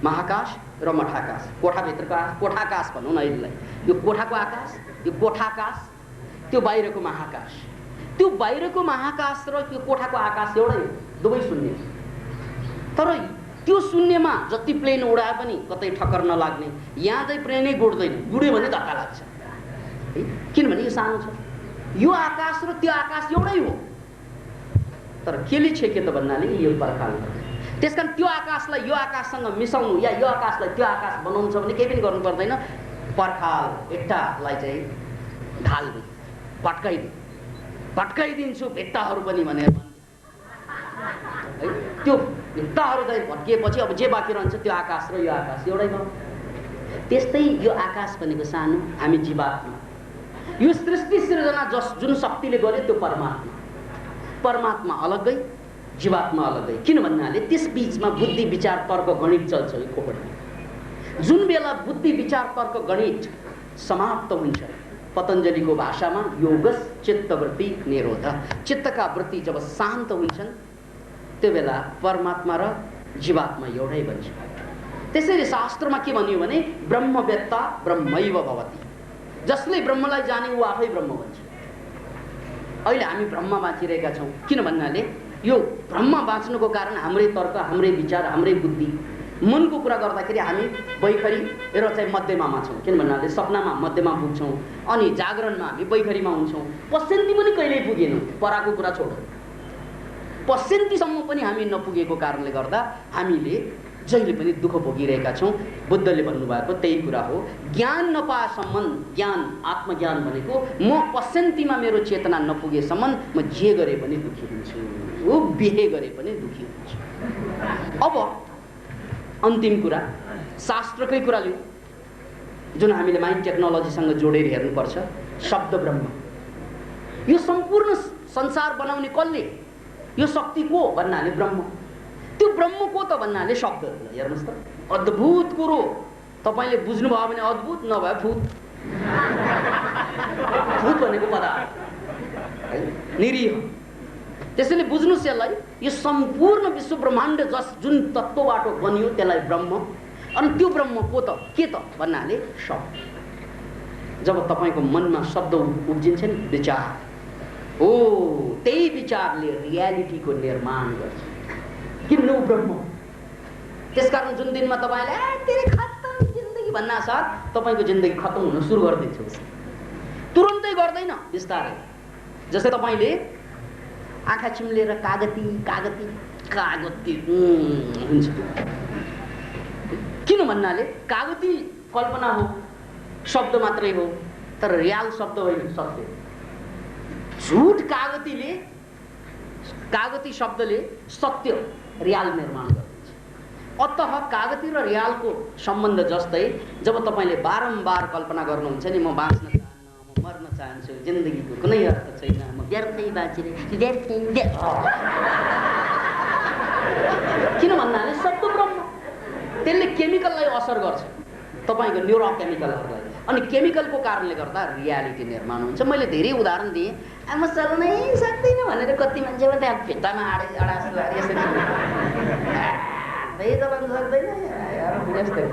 महाकाश र मठाकाश, कोठाभित्रको कोठाकाश भनौँ न यसलाई। यो कोठाको आकाश, यो कोठाकाश, त्यो बाहिरको महाकाश। त्यो बाहिरको महाकाश र त्यो कोठाको आकाश एउटै हो, दुवै शून्य। तर त्यो शून्यमा जति प्लेन उडाए पनि कतै ठक्कर नलाग्ने। यहाँ चाहिँ प्लेनै गुड्दैन, गुड्यो भने धक्का लाग्छ है, किनभने यो सानो छ। यो आकाश र त्यो आकाश एउटै हो, तर केले छेक्यो त भन्नाले यो पर्खाल। त्यसकारण त्यो आकाशलाई यो आकाशसँग मिसाउनु या यो आकाशलाई त्यो आकाश बनाउनु छ भने केही पनि गर्नु पर्दैन। पर्खाल भित्तालाई चाहिँ ढाल्नु, भट्काइदिन्छु भित्ताहरू पनि भनेर है। त्यो भित्ताहरू चाहिँ भट्किएपछि अब जे बाँकी रहन्छ त्यो आकाश र यो आकाश एउटै भयो। त्यस्तै यो आकाश भनेको सानो, हामी जीवात्मा। यो सृष्टि सृजना जुन शक्तिले गर्यो त्यो परमात्मा अलग्गै, जीवात्मा अलग्गै। किन भन्नाले त्यस बीचमा बुद्धि विचार तर्क गणित चल्छ। यो खोपडी जुन बेला बुद्धि विचार तर्क गणित समाप्त हुन्छ, पतञ्जलिको भाषामा योगस चित्तवृत्ति निरोध, चित्तका वृत्ति जब शान्त हुन्छन् त्यो बेला परमात्मा र जीवात्मा एउटै बन्छ। त्यसैले शास्त्रमा के भनियो भने ब्रह्मवेत्ता ब्रह्मैव भवति, जसले ब्रह्मलाई जाने ऊ आफै ब्रह्म बन्छ। अहिले हामी ब्रह्म बाँचिरहेका छौँ। किन भन्नाले यो ब्रह्म बाँच्नुको कारण हाम्रै तर्क, हाम्रै विचार, हाम्रै बुद्धि, मनको कुरा गर्दाखेरि हामी बैखरी र चाहिँ मध्यमामा छौँ। किन भन्नाले सपनामा मध्यमा पुग्छौँ, अनि जागरणमा हामी बैखरीमा हुन्छौँ। पश्चिन्ती पनि कहिल्यै पुगेनौँ, पराको कुरा छोड, पश्चिन्तीसम्म पनि हामी नपुगेको कारणले गर्दा हामीले जहिले पनि दुःख भोगिरहेका छौँ। बुद्धले भन्नुभएको त्यही कुरा हो, ज्ञान नपाएसम्म, ज्ञान आत्मज्ञान भनेको म पश्चिन्तीमा मेरो चेतना नपुगेसम्म म जे गरे पनि दुःखी हुन्छु, ऊ बिहे गरे पनि दुःखी हुन्छु। अब अन्तिम कुरा शास्त्रकै कुरा लिउँ, जुन हामीले माइन्ड टेक्नोलोजीसँग जोडेर हेर्नुपर्छ। शब्द ब्रह्म, यो सम्पूर्ण संसार बनाउने कसले? यो शक्ति को भन्नाले ब्रह्म। त्यो ब्रह्म को त भन्नाले शब्द। हेर्नुहोस् त, अद्भुत कुरो। तपाईँले बुझ्नुभयो भने अद्भुत, नभए भूत। भूत भनेको पदार्थ निरीह। त्यसैले बुझ्नुहोस् यसलाई, यो सम्पूर्ण विश्व ब्रह्माण्ड जुन तत्त्वबाट बनियो त्यसलाई ब्रह्म। अनि त्यो ब्रह्म को त के त भन्नाले शब्द। जब तपाईँको मनमा शब्द उब्जिन्छ नि, विचार, ओ त्यही विचारले रियालिटीको निर्माण गर्छ। किन ऊ ब्रह्म। त्यसकारण जुन दिनमा तपाईँले तेरे खत्तम जिन्दगी भन्ना साथ तपाईँको जिन्दगी खत्तम हुन सुरु गरिदिन्छ। तुरन्तै गर्दैन, बिस्तारै। जस्तै तपाईँले आँखा चिम्लेर कागती कागती कागती हुन्छ। किन भन्नाले कागती कल्पना हो, शब्द मात्रै हो, तर रियल शब्द होइन, सत्य। झुट कागतीले, कागती शब्दले सत्य रियल निर्माण गर्छ। अतः कागती र रियलको सम्बन्ध जस्तै जब तपाईँले बारम्बार कल्पना गर्नुहुन्छ नि, म बाँच्न चाहन्न, म मर्न चाहन्छु, जिन्दगीको कुनै अर्थ छैन, म व्यर्थै बाँचिरहेको किन भन्नाले शब्द ब्रह्म, त्यसले केमिकललाई असर गर्छ, तपाईँको न्युरोकेमिकलहरूलाई। अनि केमिकलको कारणले गर्दा रियालिटी निर्माण हुन्छ। मैले धेरै उदाहरण दिएँ। म चल्नै सक्दैन भनेर कति मान्छेमा त्यहाँ भित्तामा यसरी चलाउनु सक्दैन यस्तै।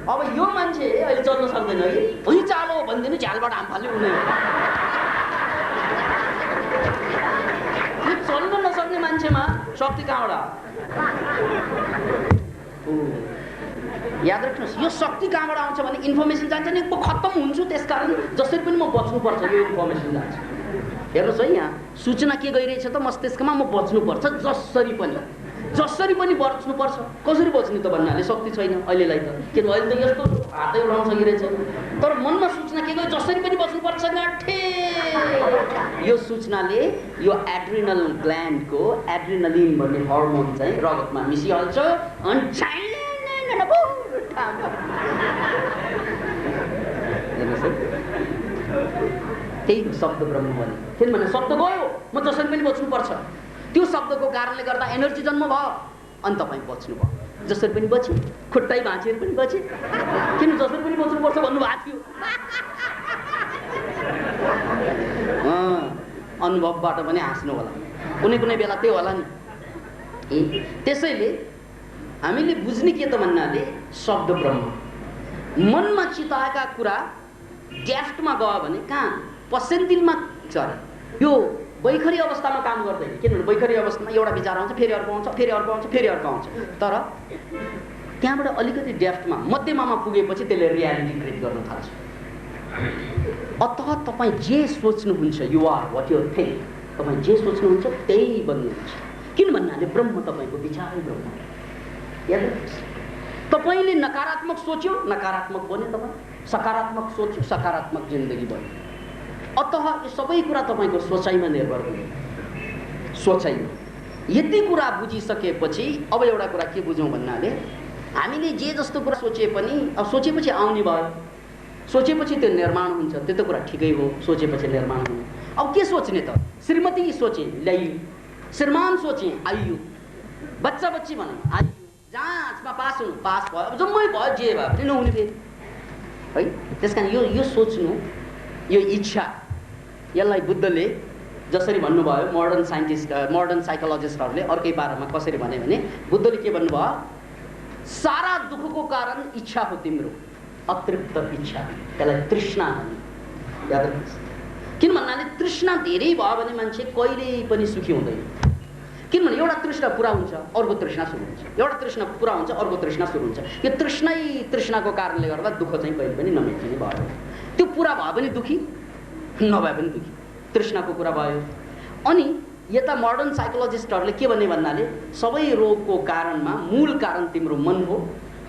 अब यो मान्छे अहिले चल्न सक्दैन कि भुइँ चालो भनिदिनु, झ्यालबाट हाम फाल्यो उनी। यो चल्न नसक्ने मान्छेमा शक्ति कहाँबाट? याद राख्नुहोस्, यो शक्ति कहाँबाट आउँछ भने इन्फर्मेसन जान्छ नि, म खत्तम हुन्छु, त्यसकारण जसरी पनि म बच्नुपर्छ, यो इन्फर्मेसन जान्छ। हेर्नुहोस् है, यहाँ सूचना के गइरहेछ त मस्तिष्कमा, म बच्नुपर्छ, जसरी पनि बच्नुपर्छ। कसरी बच्ने त भन्नाले शक्ति छैन अहिलेलाई त, किनभने अहिले त यस्तो हातै उडाउन सकिरहेछ। तर मनमा सूचना के गयो, जसरी पनि बच्नुपर्छ गाँठे। यो सूचनाले यो एड्रिनल ग्ल्यान्डको एड्रिनलिन भन्ने हर्मोन चाहिँ रगतमा मिसिहाल्छ, अनि त्यही शब्द ब्रह्म भने। किनभने शब्द गयो, म जसरी पनि बच्नुपर्छ, त्यो शब्दको कारणले गर्दा एनर्जी जन्म भयो, अनि तपाईँ बच्नुभयो। जसरी पनि बचे, खुट्टै भाँचेर पनि बचे, किन जसरी पनि बच्नुपर्छ भन्नुभएको थियो। अनुभवबाट पनि हाँस्नु होला, कुनै बेला त्यो होला नि। त्यसैले हामीले बुझ्ने के त भन्नाले शब्द ब्रह्म। मनमा चिताएका कुरा ड्याफ्टमा गयो भने कहाँ पसेन्टिलमा चरे। यो बैखरी अवस्थामा काम गर्दैन, किनभने बैखरी अवस्थामा एउटा विचार आउँछ, फेरि अर्को आउँछ, फेरि अर्को आउँछ, फेरि अर्को आउँछ। तर त्यहाँबाट अलिकति ड्याफ्टमा मध्यमामा पुगेपछि त्यसले रियालिटी क्रिएट गर्न थाल्छ। अतः तपाईँ जे सोच्नुहुन्छ, you are what you think, तपाईँ जे सोच्नुहुन्छ त्यही बन्नुहुन्छ। किन भन्नाले ब्रह्म तपाईँको विचारै ब्रह्म। याद तपाईँले नकारात्मक सोच्यो, नकारात्मक बन्यो, तपाईँ सकारात्मक सोच्यो, सकारात्मक जिन्दगी बन्यो। अतः यो सबै कुरा तपाईँको सोचाइमा निर्भर हुन्छ। सोचाइमा यति कुरा बुझिसकेपछि अब एउटा कुरा के बुझौँ भन्नाले हामीले जे जस्तो कुरा सोचे पनि अब सोचेपछि आउने भयो, सोचेपछि त्यो निर्माण हुन्छ, त्यो त कुरा ठिकै हो, सोचेपछि निर्माण हुनु। अब के सोच्ने त? श्रीमती सोचे ल्याइयो, श्रीमान सोचे आइयो, बच्चा बच्ची भने आइयो, जाँचमा पास हुनु पास भयो, अब जम्मै भयो, जे भयो पनि नहुने फेरि है। त्यस कारण यो सोच्नु, यो इच्छा, यसलाई बुद्धले जसरी भन्नुभयो, मोडर्न साइकोलोजिस्टहरूले अर्कै पारामा कसरी भने बुद्धले के भन्नुभयो? सारा दुःखको कारण इच्छा हो तिम्रो, अतृप्त इच्छा, त्यसलाई तृष्णा भन्ने। याद राख्नुहोस्, किन भन्नाले तृष्णा धेरै भयो भने मान्छे कहिल्यै पनि सुखी हुँदैन। किनभने एउटा तृष्णा पुरा हुन्छ, अर्को तृष्णा सुरु हुन्छ, एउटा तृष्णा पुरा हुन्छ, अर्को तृष्णा सुरु हुन्छ। यो तृष्णाको कारणले गर्दा दुःख चाहिँ कहिले पनि नमेटिने भयो। त्यो पुरा भयो भने दुःखी, नभए पनि दुःखी, तृष्णाको कुरा भयो। अनि यता मोडर्न साइकोलोजिस्टहरूले के भन्नाले सबै रोगको कारणमा मूल कारण तिम्रो मन हो,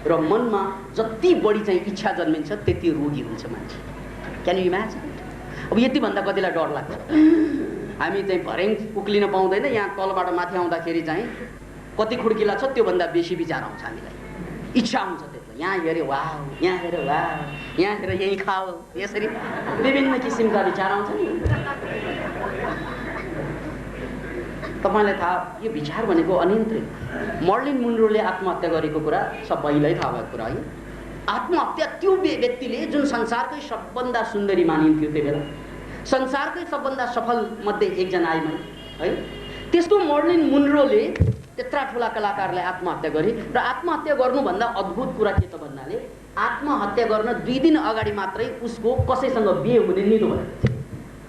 र मनमा जति बढी चाहिँ इच्छा जन्मिन्छ त्यति रोगी हुन्छ मान्छे। Can you imagine? अब यति भन्दा कतिलाई डर लाग्छ? हामी चाहिँ भर्याङ उक्लिन पाउँदैन, यहाँ तलबाट माथि आउँदाखेरि चाहिँ कति खुड्किला छ त्योभन्दा बेसी विचार आउँछ हामीलाई, इच्छा हुन्छ त्यति। यहाँ हेऱ्यो वाह, यहाँ हेऱ्यो वाह, यहाँ हेरेर यहीँ खाओ, यसरी विभिन्न किसिमका विचार आउँछ नि। तपाईँलाई थाहा, यो विचार भनेको अनियन्त्रित। मर्लिन मुनरोले आत्महत्या गरेको कुरा सबैलाई थाहा भएको कुरा है। आत्महत्या त्यो व्यक्तिले जुन संसारकै सबभन्दा सुन्दरी मानिन्थ्यो त्यो बेला, संसारकै सबभन्दा सफल मध्ये एकजना आइमा है, त्यस्तो मर्लिन मुनरोले त्यत्रा ठुला कलाकारलाई आत्महत्या गरे। र आत्महत्या गर्नुभन्दा अद्भुत कुरा के त भन्नाले आत्महत्या गर्न 2 दिन अगाडि मात्रै उसको कसैसँग बिहे हुने निदो भयो।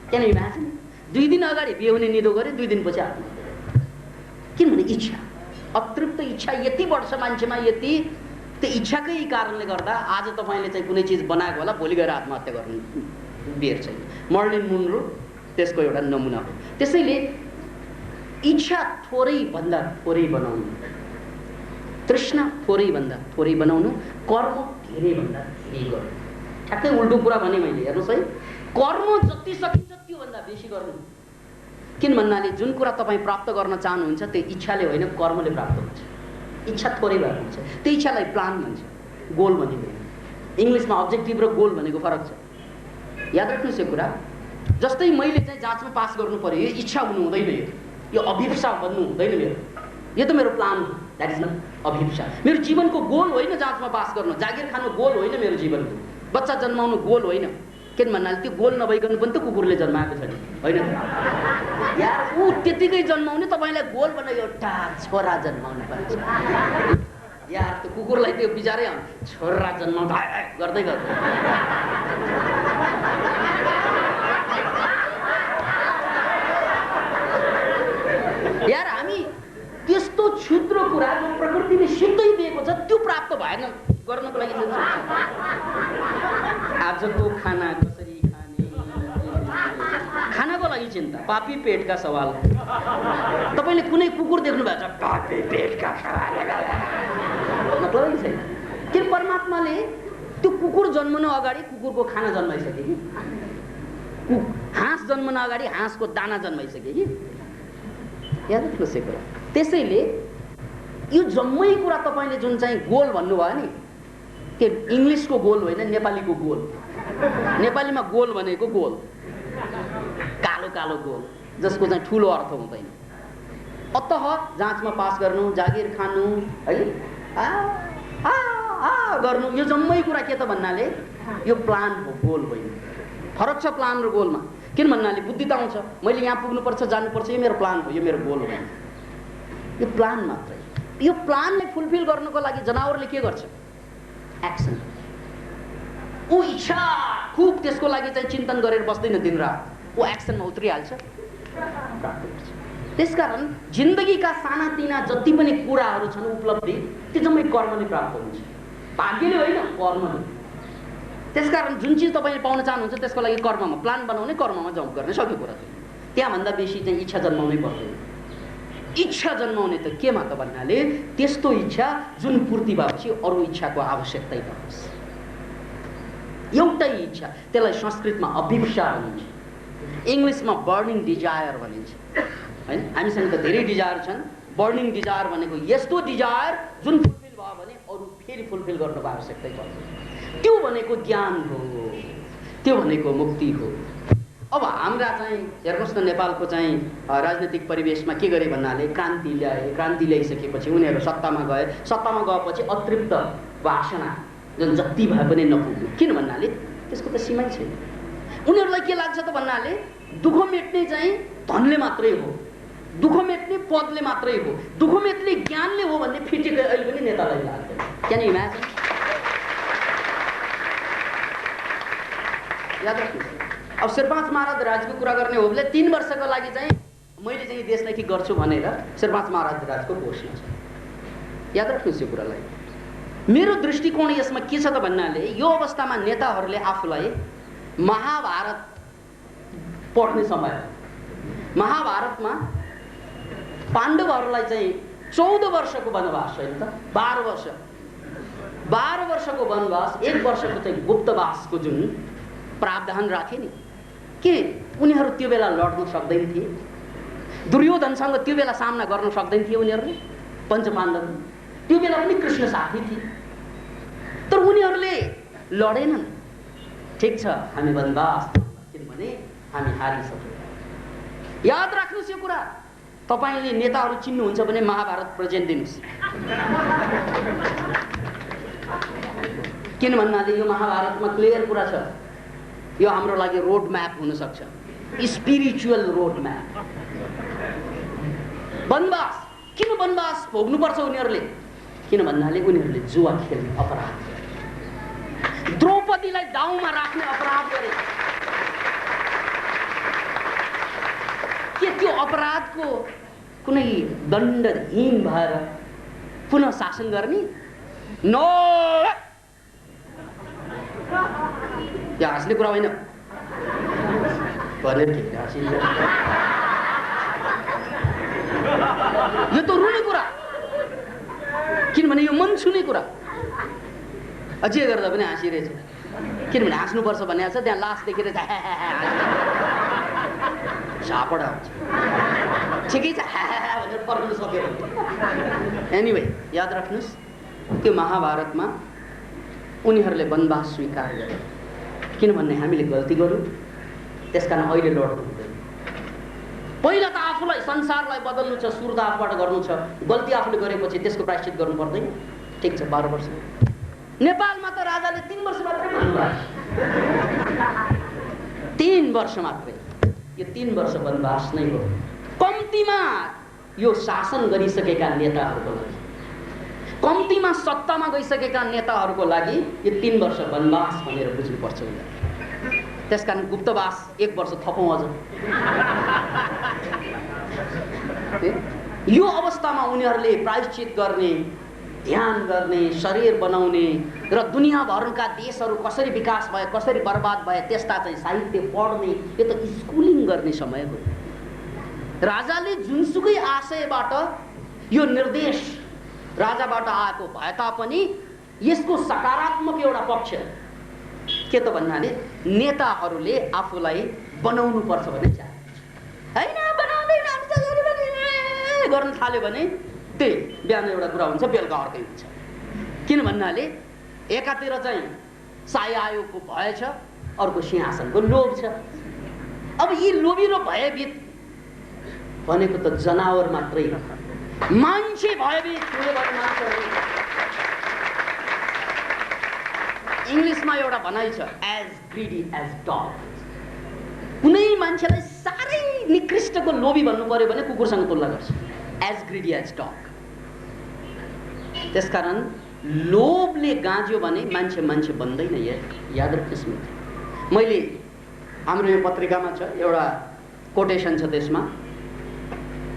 किन इमेजिन? 2 दिन अगाडि बिहे हुने निदो गरे, 2 दिनपछि आत्महत्या। किनभने इच्छा, अतृप्त इच्छा यति बढ्छ मान्छेमा, यति त्यो इच्छाकै कारणले गर्दा आज तपाईँले चाहिँ कुनै चिज बनाएको होला, भोलि गएर आत्महत्या गर्नु बेर छैन। मर्लिन मुनरो त्यसको एउटा नमुना हो। त्यसैले इच्छा थोरैभन्दा थोरै बनाउनु, तृष्णा थोरैभन्दा थोरै बनाउनु, कर्म धेरैभन्दा धेरै गर्नु। ठ्याक्कै उल्टो कुरा भने मैले, हेर्नुहोस् है, कर्म जति सकिन्छ त्योभन्दा बेसी गर्नु। किन भन्नाले जुन कुरा तपाईँ प्राप्त गर्न चाहनुहुन्छ त्यो इच्छाले होइन, कर्मले प्राप्त हुन्छ। इच्छा थोरै भएर हुन्छ, त्यो इच्छालाई प्लान भन्छ, गोल भनेको। इङ्ग्लिसमा अब्जेक्टिभ र गोल भनेको फरक छ, याद राख्नुहोस् यो कुरा। जस्तै मैले चाहिँ जाँचमा पास गर्नु पर्यो, यो इच्छा हुनु हुँदैन, यो अभिप्सा भन्नु हुँदैन मेरो, यो त मेरो प्लान हो, द्याट इज नट अभिप्सा। मेरो जीवनको गोल होइन जाँचमा पास गर्नु, जागिर खानु गोल होइन मेरो जीवनको, बच्चा जन्माउनु गोल होइन। किन भन्नाले त्यो गोल नभइकन पनि त कुकुरले जन्माएको छ नि, होइन यार? ऊ त्यतिकै जन्माउने, तपाईँलाई गोल बनायो एउटा छोरा जन्माउनु पर्छ यार। त्यो कुकुरलाई त्यो बिचारै छोरा जन्माउँदा गर्दै गर्दै यार, हामी त्यस्तो क्षुद्र कुरा जो प्रकृतिले सिद्धै दिएको छ त्यो प्राप्त भएन गर्नको लागि आजको खाना कसरी खाने, खानाको लागि चिन्ता, पापी पेटका सवाल। तपाईँले कुनै कुकुर देख्नु भएको छ, पापी पेटका सवाल, मतलब छैन। किन परमात्माले त्यो कुकुर जन्मनु अगाडि कुकुरको खाना जन्माइसके कि, हाँस जन्मनु अगाडि हाँसको दाना जन्माइसके कि, याद राख्नुहोस् यो कुरा। त्यसैले यो जम्मै कुरा तपाईँले जुन चाहिँ गोल भन्नुभयो नि, त्यो इङ्ग्लिसको गोल होइन, नेपालीको गोल। नेपालीमा गोल भनेको गोल, कालो कालो गोल, जसको चाहिँ ठुलो अर्थ हुँदैन। अत जाँचमा पास गर्नु, जागिर खानु है, गर्नु, यो जम्मै कुरा के त भन्नाले यो प्लान हो, गोल होइन। फरक छ प्लान र गोलमा। किन भन्नाले बुद्धि त आउँछ, मैले यहाँ पुग्नुपर्छ, जानुपर्छ, यो मेरो प्लान हो, यो मेरो गोल होइन। यो प्लान मात्रै। यो प्लानले फुलफिल गर्नको लागि जनावरले के गर्छ? एक्सन। ऊ इच्छा खुब त्यसको लागि चाहिँ चिन्तन गरेर बस्दैन दिनरात, ऊ एक्सनमा उत्रिहाल्छ, प्राप्त गर्छ। त्यसकारण जिन्दगीका सानातिना जति पनि कुराहरू छन्, उपलब्धि, त्यो जम्मै कर्मले प्राप्त हुन्छ, भाग्यले होइन, कर्मले। त्यसकारण जुन चिज तपाईँले पाउन चाहनुहुन्छ त्यसको लागि कर्ममा प्लान बनाउने, कर्ममा जम्प गर्ने, सक्यो कुरा। त्यहाँभन्दा बेसी चाहिँ इच्छा जन्माउनै पर्दैन। इच्छा जन्माउने त केमा त भन्नाले त्यस्तो इच्छा जुन पूर्ति भएपछि अरू इच्छाको आवश्यकतै नहोस्। एउटै इच्छा, त्यसलाई संस्कृतमा अभिप्सा भनिन्छ, इङ्ग्लिसमा बर्निङ डिजायर भनिन्छ, होइन? हामीसँग त धेरै डिजायर छन्। बर्निङ डिजायर भनेको यस्तो डिजायर जुन फुलफिल भयो भने अरू फेरि फुलफिल गर्नुको आवश्यकतै पर्दैन। त्यो भनेको ज्ञान हो, त्यो भनेको मुक्ति हो। अब हाम्रा चाहिँ हेर्नुहोस् न, नेपालको चाहिँ राजनीतिक परिवेशमा के गरे भन्नाले क्रान्ति ल्याए, क्रान्ति ल्याइसकेपछि उनीहरू सत्तामा गए, सत्तामा गएपछि अतृप्त वासना जुन जति भए पनि नपुग्नु, किन भन्नाले त्यसको त सीमै छैन। उनीहरूलाई के लाग्छ त भन्नाले दुःख मेट्ने चाहिँ धनले मात्रै हो, दुःख मेट्ने पदले मात्रै हो, दुःख मेट्ने ज्ञानले हो भन्ने फिटेको अहिले पनि नेतालाई लाग्दैन। Can you imagine? याद राख्नु, अब शेरबहादुर महाराज राजको कुरा गर्ने हो भने 3 वर्षको लागि चाहिँ मैले चाहिँ देशलाई के गर्छु भनेर शेरबहादुर महाराज राजको घोषणा छ। याद राख्नुहोस् यो कुरालाई। मेरो दृष्टिकोण यसमा के छ त भन्नाले यो अवस्थामा नेताहरूले आफूलाई महाभारत पढ्ने समय, महाभारतमा पाण्डवहरूलाई चाहिँ 14 वर्षको वनवास होइन त, 12 वर्षको वनवास, 1 वर्षको चाहिँ गुप्तवासको जुन प्रावधान राखे नि, के उनीहरू त्यो बेला लड्न सक्दैन थिए? दुर्योधनसँग त्यो बेला सामना गर्न सक्दैन थिए उनीहरूले? पञ्चपाण्डव त्यो बेला पनि कृष्ण साथी थिए, तर उनीहरूले लडेनन्। ठिक छ, हामी वनवास, किनभने हामी हारिसक्यौँ। याद राख्नुहोस् यो कुरा। तपाईले नेताहरू चिन्नुहुन्छ भने महाभारत प्रेजेन्ट दिनुहोस्। किन भन्नाले यो महाभारतमा क्लियर कुरा छ, यो हाम्रो लागि रोड म्याप हुन सक्छ, स्पिरिचुअल रोड म्याप। वनवास, किन वनवास भोग्नुपर्छ उनीहरूले? किन भन्नाले उनीहरूले जुवा खेल्ने अपराध गरे, द्रौपदीलाई दाउमा राख्ने अपराध गरे। के त्यो अपराधको कुनै दण्डहीन भएर पुनः शासन गर्ने? नो, यो हाँस्ने कुरा होइन भनेर के हाँसिन्छ? यो त रुने कुरा, किनभने यो मन छुने कुरा। अझै गर्दा पनि हाँसिरहेछ, किनभने हाँस्नुपर्छ भन्ने छ, त्यहाँ लास देखेर झापडा हुन्छ, ठिकै छ भनेर पर्खिन सक्यो भने। एनिवे, याद राख्नुहोस् त्यो महाभारतमा उनीहरूले वनवास स्वीकार गरे, किनभने हामीले गल्ती गर्यौँ, त्यसकारण अहिले लड्नु हुँदैन। पहिला त आफूलाई, संसारलाई बदल्नु छ, सुरु त आफूबाट गर्नु छ। गल्ती आफूले गरेपछि त्यसको प्रायश्चित गर्नु पर्दैन। ठिक छ, 12 वर्ष। नेपालमा त राजाले 3 वर्ष मात्रै वनवास, 3 वर्ष मात्रै। यो 3 वर्ष वनवास नै हो कम्तीमा यो शासन गरिसकेका नेताहरूको लागि, कम्तीमा सत्तामा गइसकेका नेताहरूको लागि यो 3 वर्ष वनवास भनेर बुझ्नुपर्छ उनीहरूले। त्यसकारण गुप्तवास 1 वर्ष थपौँ अझ। यो अवस्थामा उनीहरूले प्रायश्चित गर्ने, ध्यान गर्ने, शरीर बनाउने र दुनियाँभरका देशहरू कसरी विकास भए, कसरी बर्बाद भए त्यस्ता चाहिँ साहित्य पढ्ने, यो त स्कुलिङ गर्ने समय हो। राजाले जुनसुकै आशयबाट यो निर्देश राजाबाट आएको भए तापनि यसको सकारात्मक एउटा पक्ष के त भन्नाले नेताहरूले आफूलाई बनाउनु पर्छ भन्ने चाहे हैन, बनाउँदैन गर्न थाल्यो भने त्यही बिहान एउटा कुरा हुन्छ, बेलुका अर्कै हुन्छ। किन भन्नाले एकातिर चाहिँ सायायोको भय छ, अर्को सिंहासनको लोभ छ। अब यी लोभी र भयभीत भनेको त जनावर मात्रै, मान्छे भयभीत हुने भने मान्छेहरू। इङ्ग्लिसमा एउटा भनाइ छ, एज ग्रिडी एज डग। कुनै मान्छेलाई साह्रै निकृष्टको लोभी भन्नु पर्यो भने कुकुरसँग तुलना गर्छ, एज ग्रिडी एज डग। त्यसकारण लोभले गाँज्यो भने मान्छे मान्छे बन्दैन। याद राख्नुहोस्। मैले हाम्रो यो पत्रिकामा छ एउटा कोटेसन छ, त्यसमा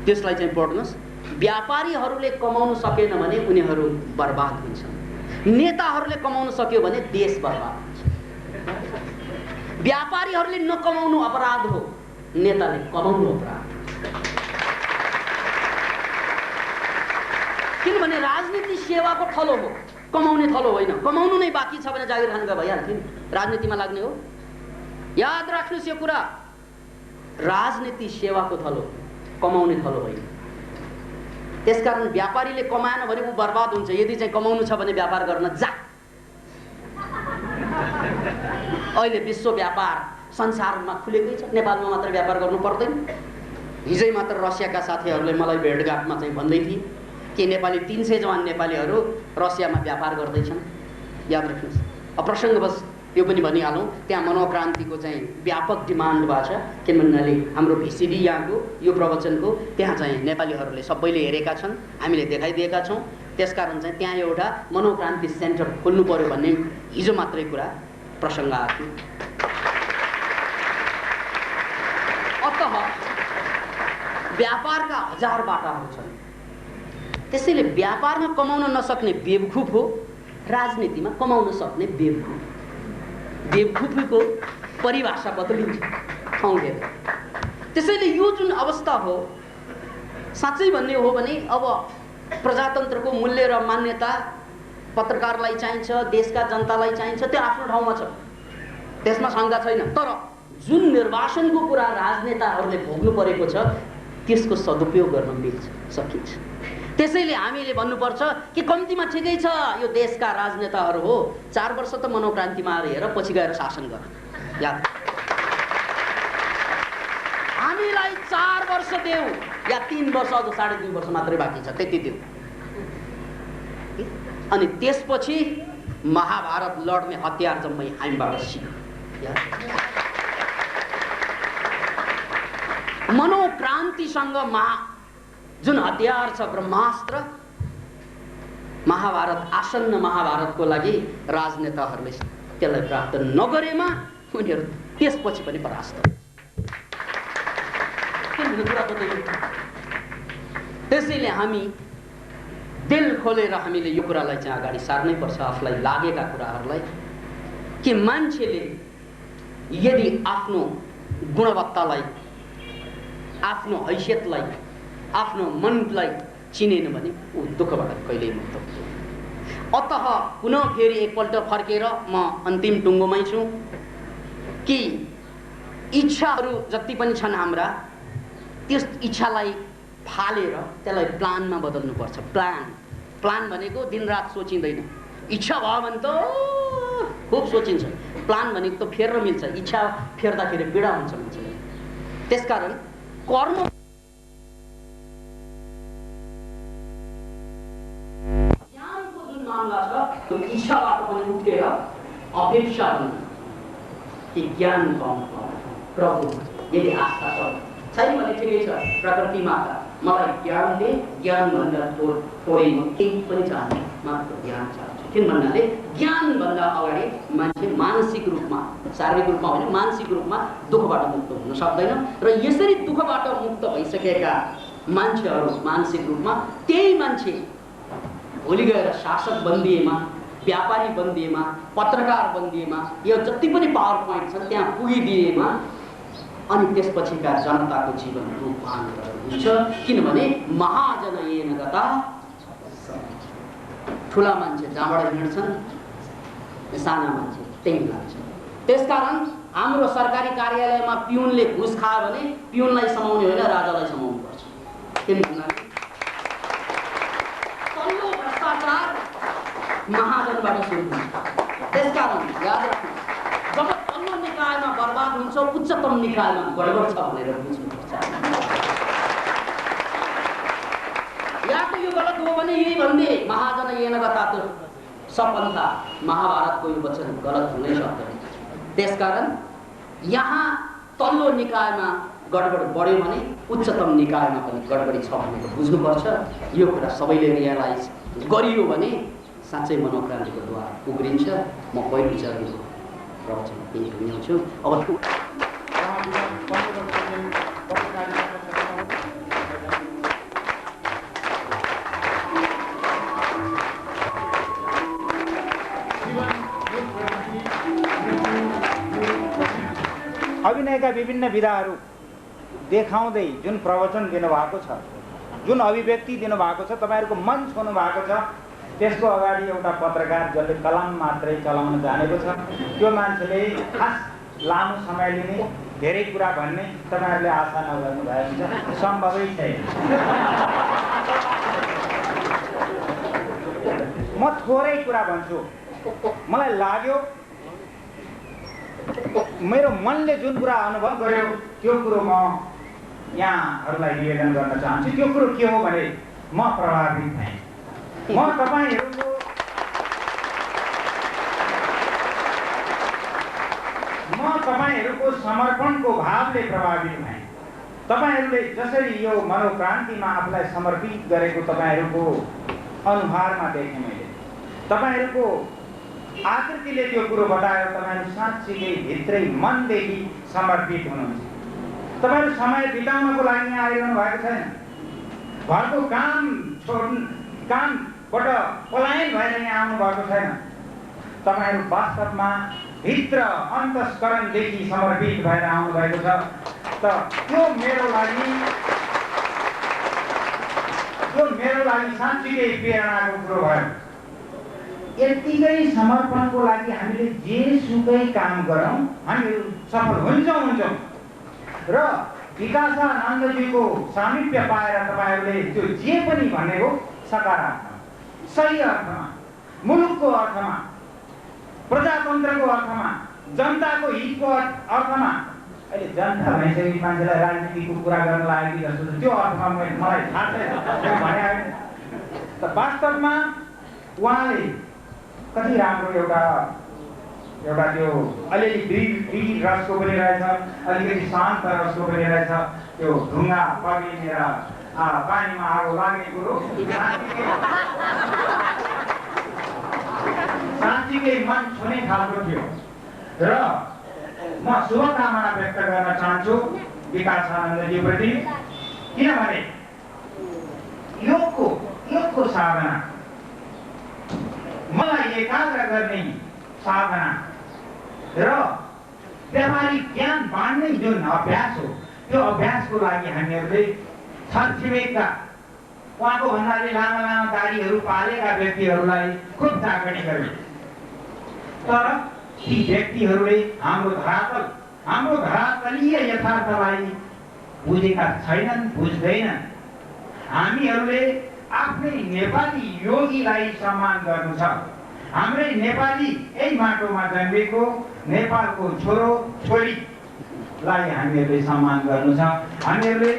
त्यसलाई चाहिँ पढ्नुहोस्। व्यापारीहरूले कमाउन सकेन भने उनीहरू बर्बाद हुन्छन्, नेताहरूले कमाउन सक्यो भने देश बर्बाद हुन्छ। व्यापारीहरूले नकमाउनु अपराध हो, नेताले कमाउनु अपराध। किनभने राजनीति सेवाको थलो हो, कमाउने थलो होइन। कमाउनु नै बाँकी छ भने जागिर खानका भइहाल्थ्यो, राजनीतिमा लाग्ने हो। याद राख्नुहोस् यो कुरा, राजनीति सेवाको थलो, कमाउने थलो होइन। त्यसकारण व्यापारीले कमाएन भने ऊ बर्बाद हुन्छ। यदि चाहिँ कमाउनु छ भने व्यापार गर्न जा। अहिले विश्व व्यापार संसारमा खुलेकै छ, नेपालमा मात्र व्यापार गर्नु पर्दैन। हिजै मात्र रसियाका साथीहरूले मलाई भेटघाटमा चाहिँ भन्दै थिए कि नेपाली 300 जवान नेपालीहरू रसियामा व्यापार गर्दैछन्। याद राख्नुहोस्। प्रसङ्गवश यो पनि भनिहालौँ, त्यहाँ मनोक्रान्तिको चाहिँ व्यापक डिमान्ड भएको छ, किनभने हाम्रो भिसिडी यहाँको यो प्रवचनको त्यहाँ चाहिँ नेपालीहरूले सबैले हेरेका छन्, हामीले देखाइदिएका छौँ। त्यसकारण चाहिँ त्यहाँ एउटा मनोक्रान्ति सेन्टर खोल्नु पर्यो भन्ने हिजो मात्रै कुरा प्रसङ्ग आएको थियो। अतः व्यापारका हजार बाटाहरू छन्। त्यसैले व्यापारमा कमाउन नसक्ने बेवकुफ हो, राजनीतिमा कमाउन सक्ने बेवकुफ। बेवकुफीको परिभाषा बदलिन्छ ठाउँ हेर्दा। त्यसैले यो जुन अवस्था हो, साँच्चै भन्ने हो भने अब प्रजातन्त्रको मूल्य र मान्यता पत्रकारलाई चाहिन्छ, देशका जनतालाई चाहिन्छ, त्यो आफ्नो ठाउँमा छ, त्यसमा शङ्का छैन। तर जुन निर्वाचनको कुरा राजनेताहरूले भोग्नु परेको छ त्यसको सदुपयोग गर्न मिल्छ, सकिन्छ। त्यसैले हामीले भन्नुपर्छ कि कम्तीमा ठिकै छ यो देशका राजनेताहरू हो, 4 वर्ष त मनोक्रान्तिमा आएर हेर, पछि गएर शासन गर। याद, हामीलाई 4 वर्ष देऊ या 3 वर्ष, अझ 2.5 वर्ष मात्रै बाँकी छ, त्यति देऊ। अनि त्यसपछि महाभारत लड्ने हतियार जम्मै हामीबाट सिक्यो। मनोक्रान्तिसँग जुन हतियार छ ब्रह्मास्त्र, महाभारत आसन्न महाभारतको लागि राजनेताहरूले त्यसलाई प्राप्त नगरेमा उनीहरू त्यसपछि पनि परास्त। त्यसैले हामी दिल खोलेर हामीले यो कुरालाई चाहिँ अगाडि सार्नै पर्छ, आफूलाई लागेका कुराहरूलाई, कि मान्छेले यदि आफ्नो गुणवत्तालाई, आफ्नो हैसियतलाई, आफ्नो मनलाई चिनेन भने ऊ दुःखबाट कहिल्यै मुक्त हुँदैन। अतः पुनः फेरि एकपल्ट फर्केर म अन्तिम टुङ्गोमै छु कि इच्छाहरू जति पनि छन् हाम्रा, त्यस इच्छालाई फालेर त्यसलाई प्लानमा बदल्नुपर्छ। प्लान भनेको दिनरात सोचिँदैन। इच्छा भयो भने त खुब सोचिन्छ, प्लान भनेको त फेर्न मिल्छ, इच्छा फेर्दाखेरि पीडा हुन्छ मान्छेलाई। त्यसकारण कर्म ज्ञानको जुन मामला छ त्यो इच्छाबाट पनि उठेर अपेक्षा बन्नु कि ज्ञान पाउनु प्रभु, यदि आस्था छैन भने ठिकै छ, प्रकृति माता मलाई ज्ञान दे, ज्ञान भन्दा थोरै म केही पनि चाहन्छु, मात्र ज्ञान चाहन्छु। किन भन्नाले ज्ञानभन्दा अगाडि मान्छे मानसिक रूपमा, शारीरिक रूपमा होइन मानसिक रूपमा दुःखबाट मुक्त हुन सक्दैन। र यसरी दुःखबाट मुक्त भइसकेका मान्छेहरू मानसिक रूपमा, त्यही मान्छे भोलि गएर शासक बन्दिएमा, व्यापारी बन्दिएमा, पत्रकार बन्दिएमा, यो जति पनि पावर पोइन्ट छन् त्यहाँ पुगिदिएमा अनि त्यसपछिका जनताको जीवन रूपान्तरण हुन्छ। किनभने महाजनयेन गता, ठुला मान्छे जहाँबाट हिँड्छन् साना मान्छे त्यही लाग्छ। त्यसकारण हाम्रो सरकारी कार्यालयमा पिउनले घुस खायो भने पिउनलाई समाउने होइन, राजालाई समाउनु पर्छ। किन भन्नाले तल्लो भ्रष्टाचार महाजनबाट सुरु हुन्छ। त्यसकारण याद राख्नु, जब तल्लो निकायमा बर्बाद हुन्छ, उच्चतम निकायमा गडबड छ भनेर बुझ्नुपर्छ। या त यो गलत हो भने यही भन्ने महाजन येन गता त सपन्था, महाभारतको यो वचन गलत हुनै सक्दैन। त्यसकारण यहाँ तल्लो निकायमा गडबड बढ्यो भने उच्चतम निकायमा पनि गडबडी छ भनेर बुझ्नुपर्छ। यो कुरा सबैले रियलाइज गरियो भने साँच्चै मनोक्रान्तिको द्वार उग्रिन्छ। म पहिलो चरणको प्रवचन यही हुन्छु। अब अभिनयका विभिन्न विधाहरू देखाउँदै जुन प्रवचन दिनुभएको छ, जुन अभिव्यक्ति दिनुभएको छ, तपाईँहरूको मन छुनु भएको छ, त्यसको अगाडि एउटा पत्रकार जसले कलम मात्रै चलाउन जानेको छ, त्यो मान्छेले खास लामो समय लिने, धेरै कुरा भन्ने तपाईँहरूले आशा नगर्नु भएको हुन्छ, सम्भवै छैन। म थोरै कुरा भन्छु। मलाई लाग्यो मेरो मनले जुन कुरा अनुभव गर्यो त्यो कुरो म यहाँहरूलाई निवेदन गर्न चाहन्छु। त्यो कुरो के हो भने म प्रभावित भएँ। म तपाईँहरूको समर्पणको भावले प्रभावित भएँ। तपाईँहरूले जसरी यो मनोक्रान्तिमा आफूलाई समर्पित गरेको तपाईँहरूको अनुहारमा देखेँ मैले। तपाईँहरूको आकृतिले त्यो कुरो बतायो तपाईँहरू साँच्चीकै भित्रै मनदेखि समर्पित हुनुहुन्छ। तपाईँहरू समय बिताउनको लागि यहाँ आइरहनु भएको छैन। घरको कामबाट पलायन भएर यहाँ आउनु भएको छैन। तपाईँहरू वास्तवमा भित्र अन्तस्करणदेखि समर्पित भएर आउनु भएको छ। त त्यो मेरो लागि साँच्चीकै प्रेरणाको कुरो भयो। यतिकै समर्पणको लागि हामीले जेसुकै काम गरौँ हामीहरू सफल हुन्छौँ। र विकासानन्दजीको सामिप्य पाएर तपाईँहरूले त्यो जे पनि भनेको सकारात्मक, सही अर्थमा, मुलुकको अर्थमा, प्रजातन्त्रको अर्थमा, जनताको हितको अर्थमा, अहिले जनता भइसकेपछि मान्छेलाई राजनीतिको कुरा गर्न लागेको जस्तो त्यो अर्थमा मलाई थाहा छैन भने त वास्तवमा उहाँले कति राम्रो एउटा त्यो अलिअलि बिग रसको पनि रहेछ, अलिकति शान्त रसको पनि रहेछ। त्यो ढुङ्गा पग्लिने र पानीमा आगो लाग्ने कुरो साँच्चीकै मन छुने खालको थियो। र म शुभकामना व्यक्त गर्न चाहन्छु विकासानन्दजीप्रति, किनभने योगको साधना, मलाई एकाग्र गर्ने साधना र व्यावहारिक ज्ञान बाँड्ने जुन अभ्यास हो त्यो अभ्यासको लागि हामीहरूले छरछिमेकका उहाँको भन्नाले लामा दारीहरू पालेका व्यक्तिहरूलाई खुब ताकनी गर्यो। तर ती व्यक्तिहरूले हाम्रो धरातलीय यथार्थलाई बुझेका छैनन्, बुझ्दैनन्। हामीहरूले आफ्नै नेपाली योगीलाई सम्मान गर्नु छ। हाम्रै नेपाली यही माटोमा जन्मेको नेपालको छोरो छोरीलाई हामीहरूले सम्मान गर्नु छ। हामीहरूले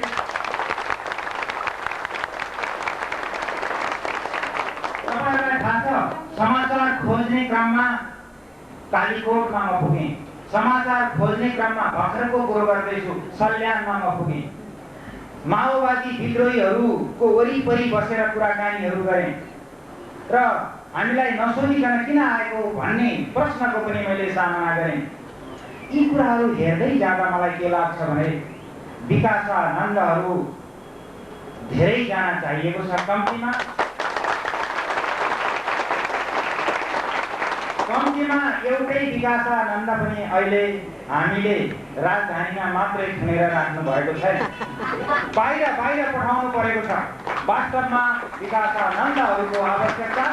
तपाईँहरूलाई थाहा छ, समाचार खोज्ने क्रममा कालीकोटमा म पुगेँ, समाचार खोज्ने क्रममा भर्खरको कुरो गर्दैछु, सल्यानमा म पुगेँ, माओवादी विद्रोहीहरूको वरिपरि बसेर कुराकानीहरू गरेँ र हामीलाई नसोधिकन किन आएको भन्ने प्रश्नको पनि मैले सामना गरेँ। यी कुराहरू हेर्दै जाँदा मलाई के लाग्छ भने विकासानन्दहरू धेरैजना चाहिएको छ। कम्तीमा एउटै विकासानन्द पनि अहिले हामीले राजधानीमा मात्रै थुनेर राख्नु भएको छैन, बाहिर पठाउनु परेको छ। वास्तवमा विकासानन्दहरूको आवश्यकता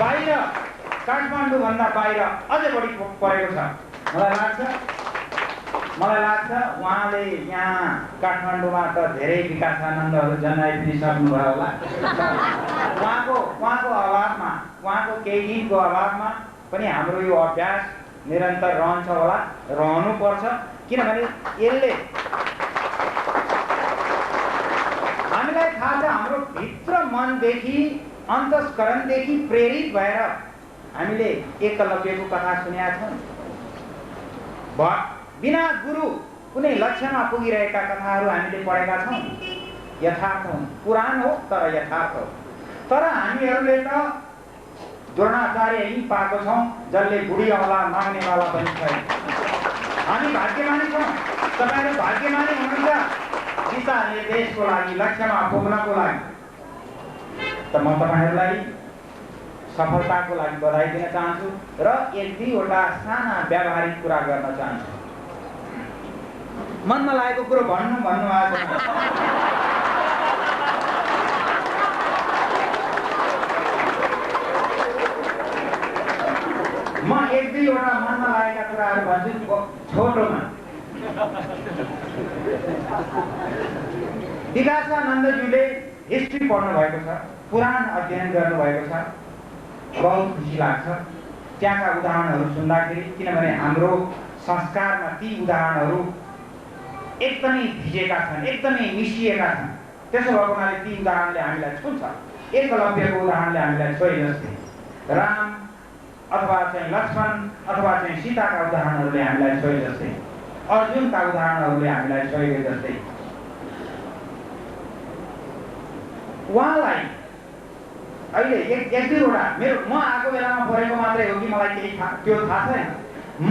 बाहिर, काठमाडौँभन्दा बाहिर अझै बढी परेको छ। मलाई लाग्छ उहाँले यहाँ काठमाडौँमा त धेरै विकासानन्दहरू जन्माइ पनि सक्नुभयो होला। उहाँको अभावमा, उहाँको केही दिनको अभावमा पनि हाम्रो यो अभ्यास निरन्तर रहन्छ होला, रहनुपर्छ। किनभने यसले हामीलाई थाहा छ हाम्रो भित्र मनदेखि, अन्तस्करणदेखि प्रेरित भएर हामीले एकलव्यको कथा सुनेका छौँ। बिना गुरु कुनै लक्ष्यमा पुगिरहेका कथाहरू हामीले पढेका छौँ। यथार्थ हुन्, पुराण हो तर यथार्थ हो। तर हामीहरूले त द्रोणाचार्य यही पाएको छौँ जसले बुढी औँला माग्नेवाला पनि छैन। हामी भाग्यमानी छौँ, तपाईँहरू भाग्यमानी हुनुहुन्छ दिशा निर्देशको लागि, लक्ष्यमा पुग्नको लागि। त म तपाईँहरूलाई सफलताको लागि बधाई दिन चाहन्छु र एक दुईवटा साना व्यावहारिक कुरा गर्न चाहन्छु। मनमा लागेको कुरो भन्नु आएको म एक दुईवटा मनमा लागेका कुराहरू भन्छु छोटोमा। विकासानन्दज्यूले हिस्ट्री पढ्नु भएको छ, पुराण अध्ययन गर्नुभएको छ, बहुत खुसी लाग्छ त्यहाँका उदाहरणहरू सुन्दाखेरि। किनभने हाम्रो संस्कारमा ती उदाहरणहरू एकदमै भिजेका छन्, एकदमै मिसिएका छन्। त्यसो भएको हुनाले ती उदाहरणले हामीलाई छुन्छ। एकलव्यको उदाहरणले हामीलाई छोए जस्तै, राम अथवा चाहिँ लक्ष्मण अथवा चाहिँ सीताका उदाहरणहरूले हामीलाई छोए जस्तै, अर्जुनका उदाहरणहरूले हामीलाई छोए जस्तै उहाँलाई अहिले एक दुईवटा मेरो म आएको बेलामा पढेको मात्रै हो कि मलाई केही त्यो थाहा छैन। म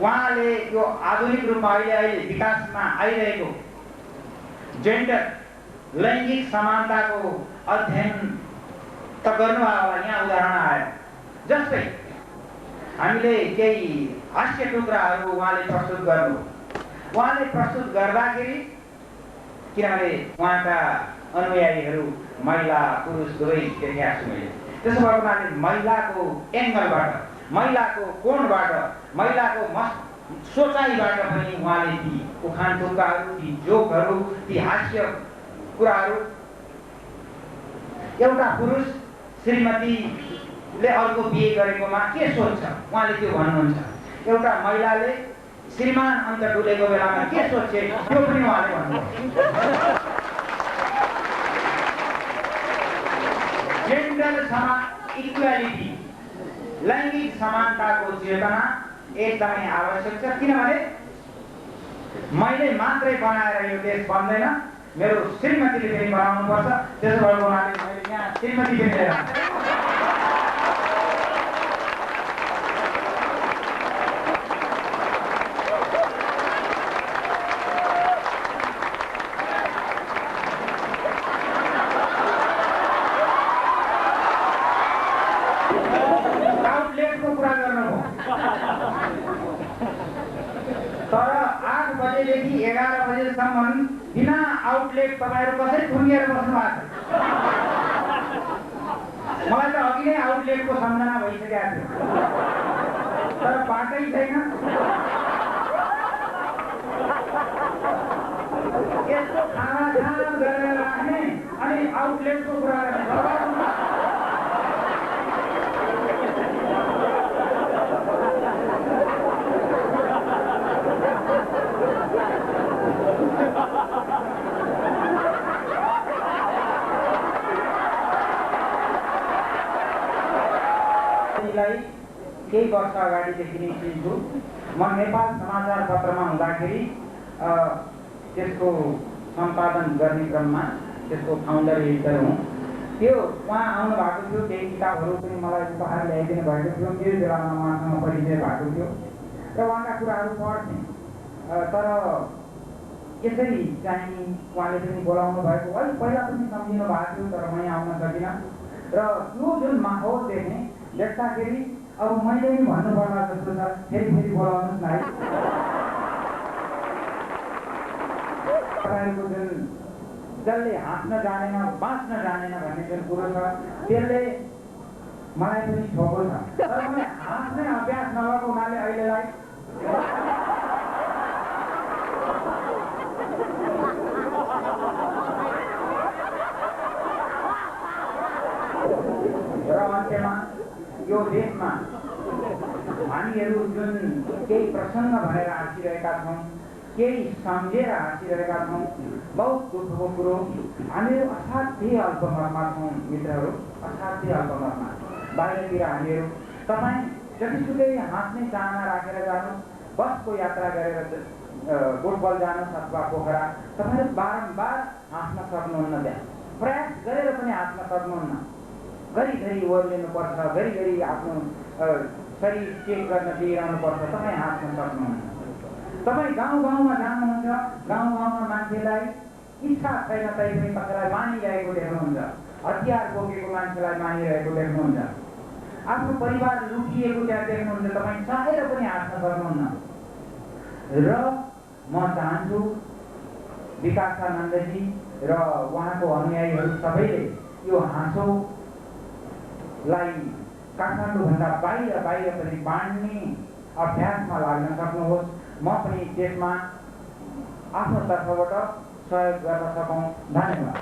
उहाँले यो आधुनिक रूपमा अहिले विकासमा आइरहेको जेन्डर लैङ्गिक समानताको अध्ययन त गर्नुभयो होला। यहाँ उदाहरण आयो जस्तै हामीले केही हास्य टुक्राहरू उहाँले प्रस्तुत गर्नु, उहाँले प्रस्तुत गर्दाखेरि किनभने उहाँका अनुयायीहरू महिला पुरुष दुवै देखिया छु मैले। त्यसो भएको हुनाले महिलाको एङ्गलबाट, महिलाको कोणबाट, महिलाको सोचाइबाट पनि उहाँले ती उखान टुक्काहरू, ती जोकहरू, ती हास्य कुराहरू, एउटा पुरुष श्रीमतीले अर्को बिहे गरेकोमा के सोच्छ उहाँले त्यो भन्नुहुन्छ, एउटा महिलाले श्रीमान अन्त डुलेको बेलामा के सोचे त्यो पनि उहाँले भन्नुहुन्छ। जेन्डर इक्वालिटी, लैङ्गिक समानताको चेतना एकदमै आवश्यक छ। किनभने मैले मात्रै बनाएर यो देश बन्दैन, मेरो श्रीमतीले पनि बनाउनुपर्छ। त्यसो भएको हुनाले मैले यहाँ श्रीमती पनि लिएर आउटलेटको कुरा गर्नुभयो। तर 8 बजेदेखि 11 बजेसम्म बिना आउटलेट तपाईँहरू कसरी थुनिएर बस्नु भएको छ? मलाई त अघि नै आउटलेटको सम्झना भइसकेको थियो, तर बाटै छैन। यस्तो खानाखान गरेर राख्ने अनि आउटलेटको कुरा गर्ने। केही वर्ष अगाडिदेखि नै चिन्छु। म नेपाल समाचार पत्रमा हुँदाखेरि त्यसको सम्पादन गर्ने क्रममा त्यसको फाउन्डर एडिटर हुँ। त्यो उहाँ आउनु भएको थियो, केही किताबहरू पनि मलाई उपहार ल्याइदिनु भएको थियो। त्यो बेलामा उहाँसँग परिचय भएको थियो र उहाँका कुराहरू पढ्थेँ। तर यसरी चाहिँ उहाँले पनि बोलाउनु भएको, अलिक पहिला पनि सम्झिनु भएको थियो, तर म आउन सकिनँ। र त्यो जुन माहौल देख्दाखेरि अब मैले पनि भन्नुपर्ला जस्तो छ, फेरि बोलाउनुहोस् न है। तपाईँहरूको जुन जसले हाँस्न जानेन, बाँच्न जानेन भन्ने जुन कुरो छ, त्यसले मलाई पनि छोको छ। तर मैले हाँस्ने अभ्यास नभएको हुनाले अहिलेलाई र अन्त्यमा यो देशमा हामीहरू जुन केही प्रसङ्ग भनेर हाँसिरहेका छौँ, केही सम्झेर हाँसिरहेका छौँ, बहुत दुःखको कुरो। हामीहरू असाध्यै अल्पमतमा छौँ मित्रहरू, असाध्यै अल्पमतमा। बाहिरतिर हामीहरू तपाईँ जतिसुकै हाँस्ने चाहना राखेर जानुहोस्, बसको यात्रा गरेर फुटबल जानुहोस् अथवा पोखरा, तपाईँहरू बारम्बार हाँस्न सक्नुहुन्न। त्यहाँ प्रयास गरेर पनि हाँस्न सक्नुहुन्न। घरिघरि ओर्लिनुपर्छ, घरिघरि आफ्नो शरीर चेक गर्न दिइरहनुपर्छ, तपाईँ हाँस्न सक्नुहुन्न। तपाईँ गाउँ गाउँमा जानुहुन्छ, गाउँ गाउँमा मान्छेलाई इच्छा छैन तैपनि कसैलाई मानिरहेको देख्नुहुन्छ, हतियार बोकेको मान्छेलाई मानिरहेको देख्नुहुन्छ, आफ्नो परिवार लुटिएको त्यहाँ देख्नुहुन्छ, तपाईँ चाहेर पनि हाँस्न सक्नुहुन्न। र म चाहन्छु विकासानन्दजी र उहाँको अनुयायीहरू सबैले यो हाँसोलाई काठमाडौँभन्दा बाहिर पनि बाँड्ने अभ्यासमा लाग्न सक्नुहोस्। म पनि त्यसमा आफ्नो तर्फबाट सहयोग गर्न सकौँ। धन्यवाद।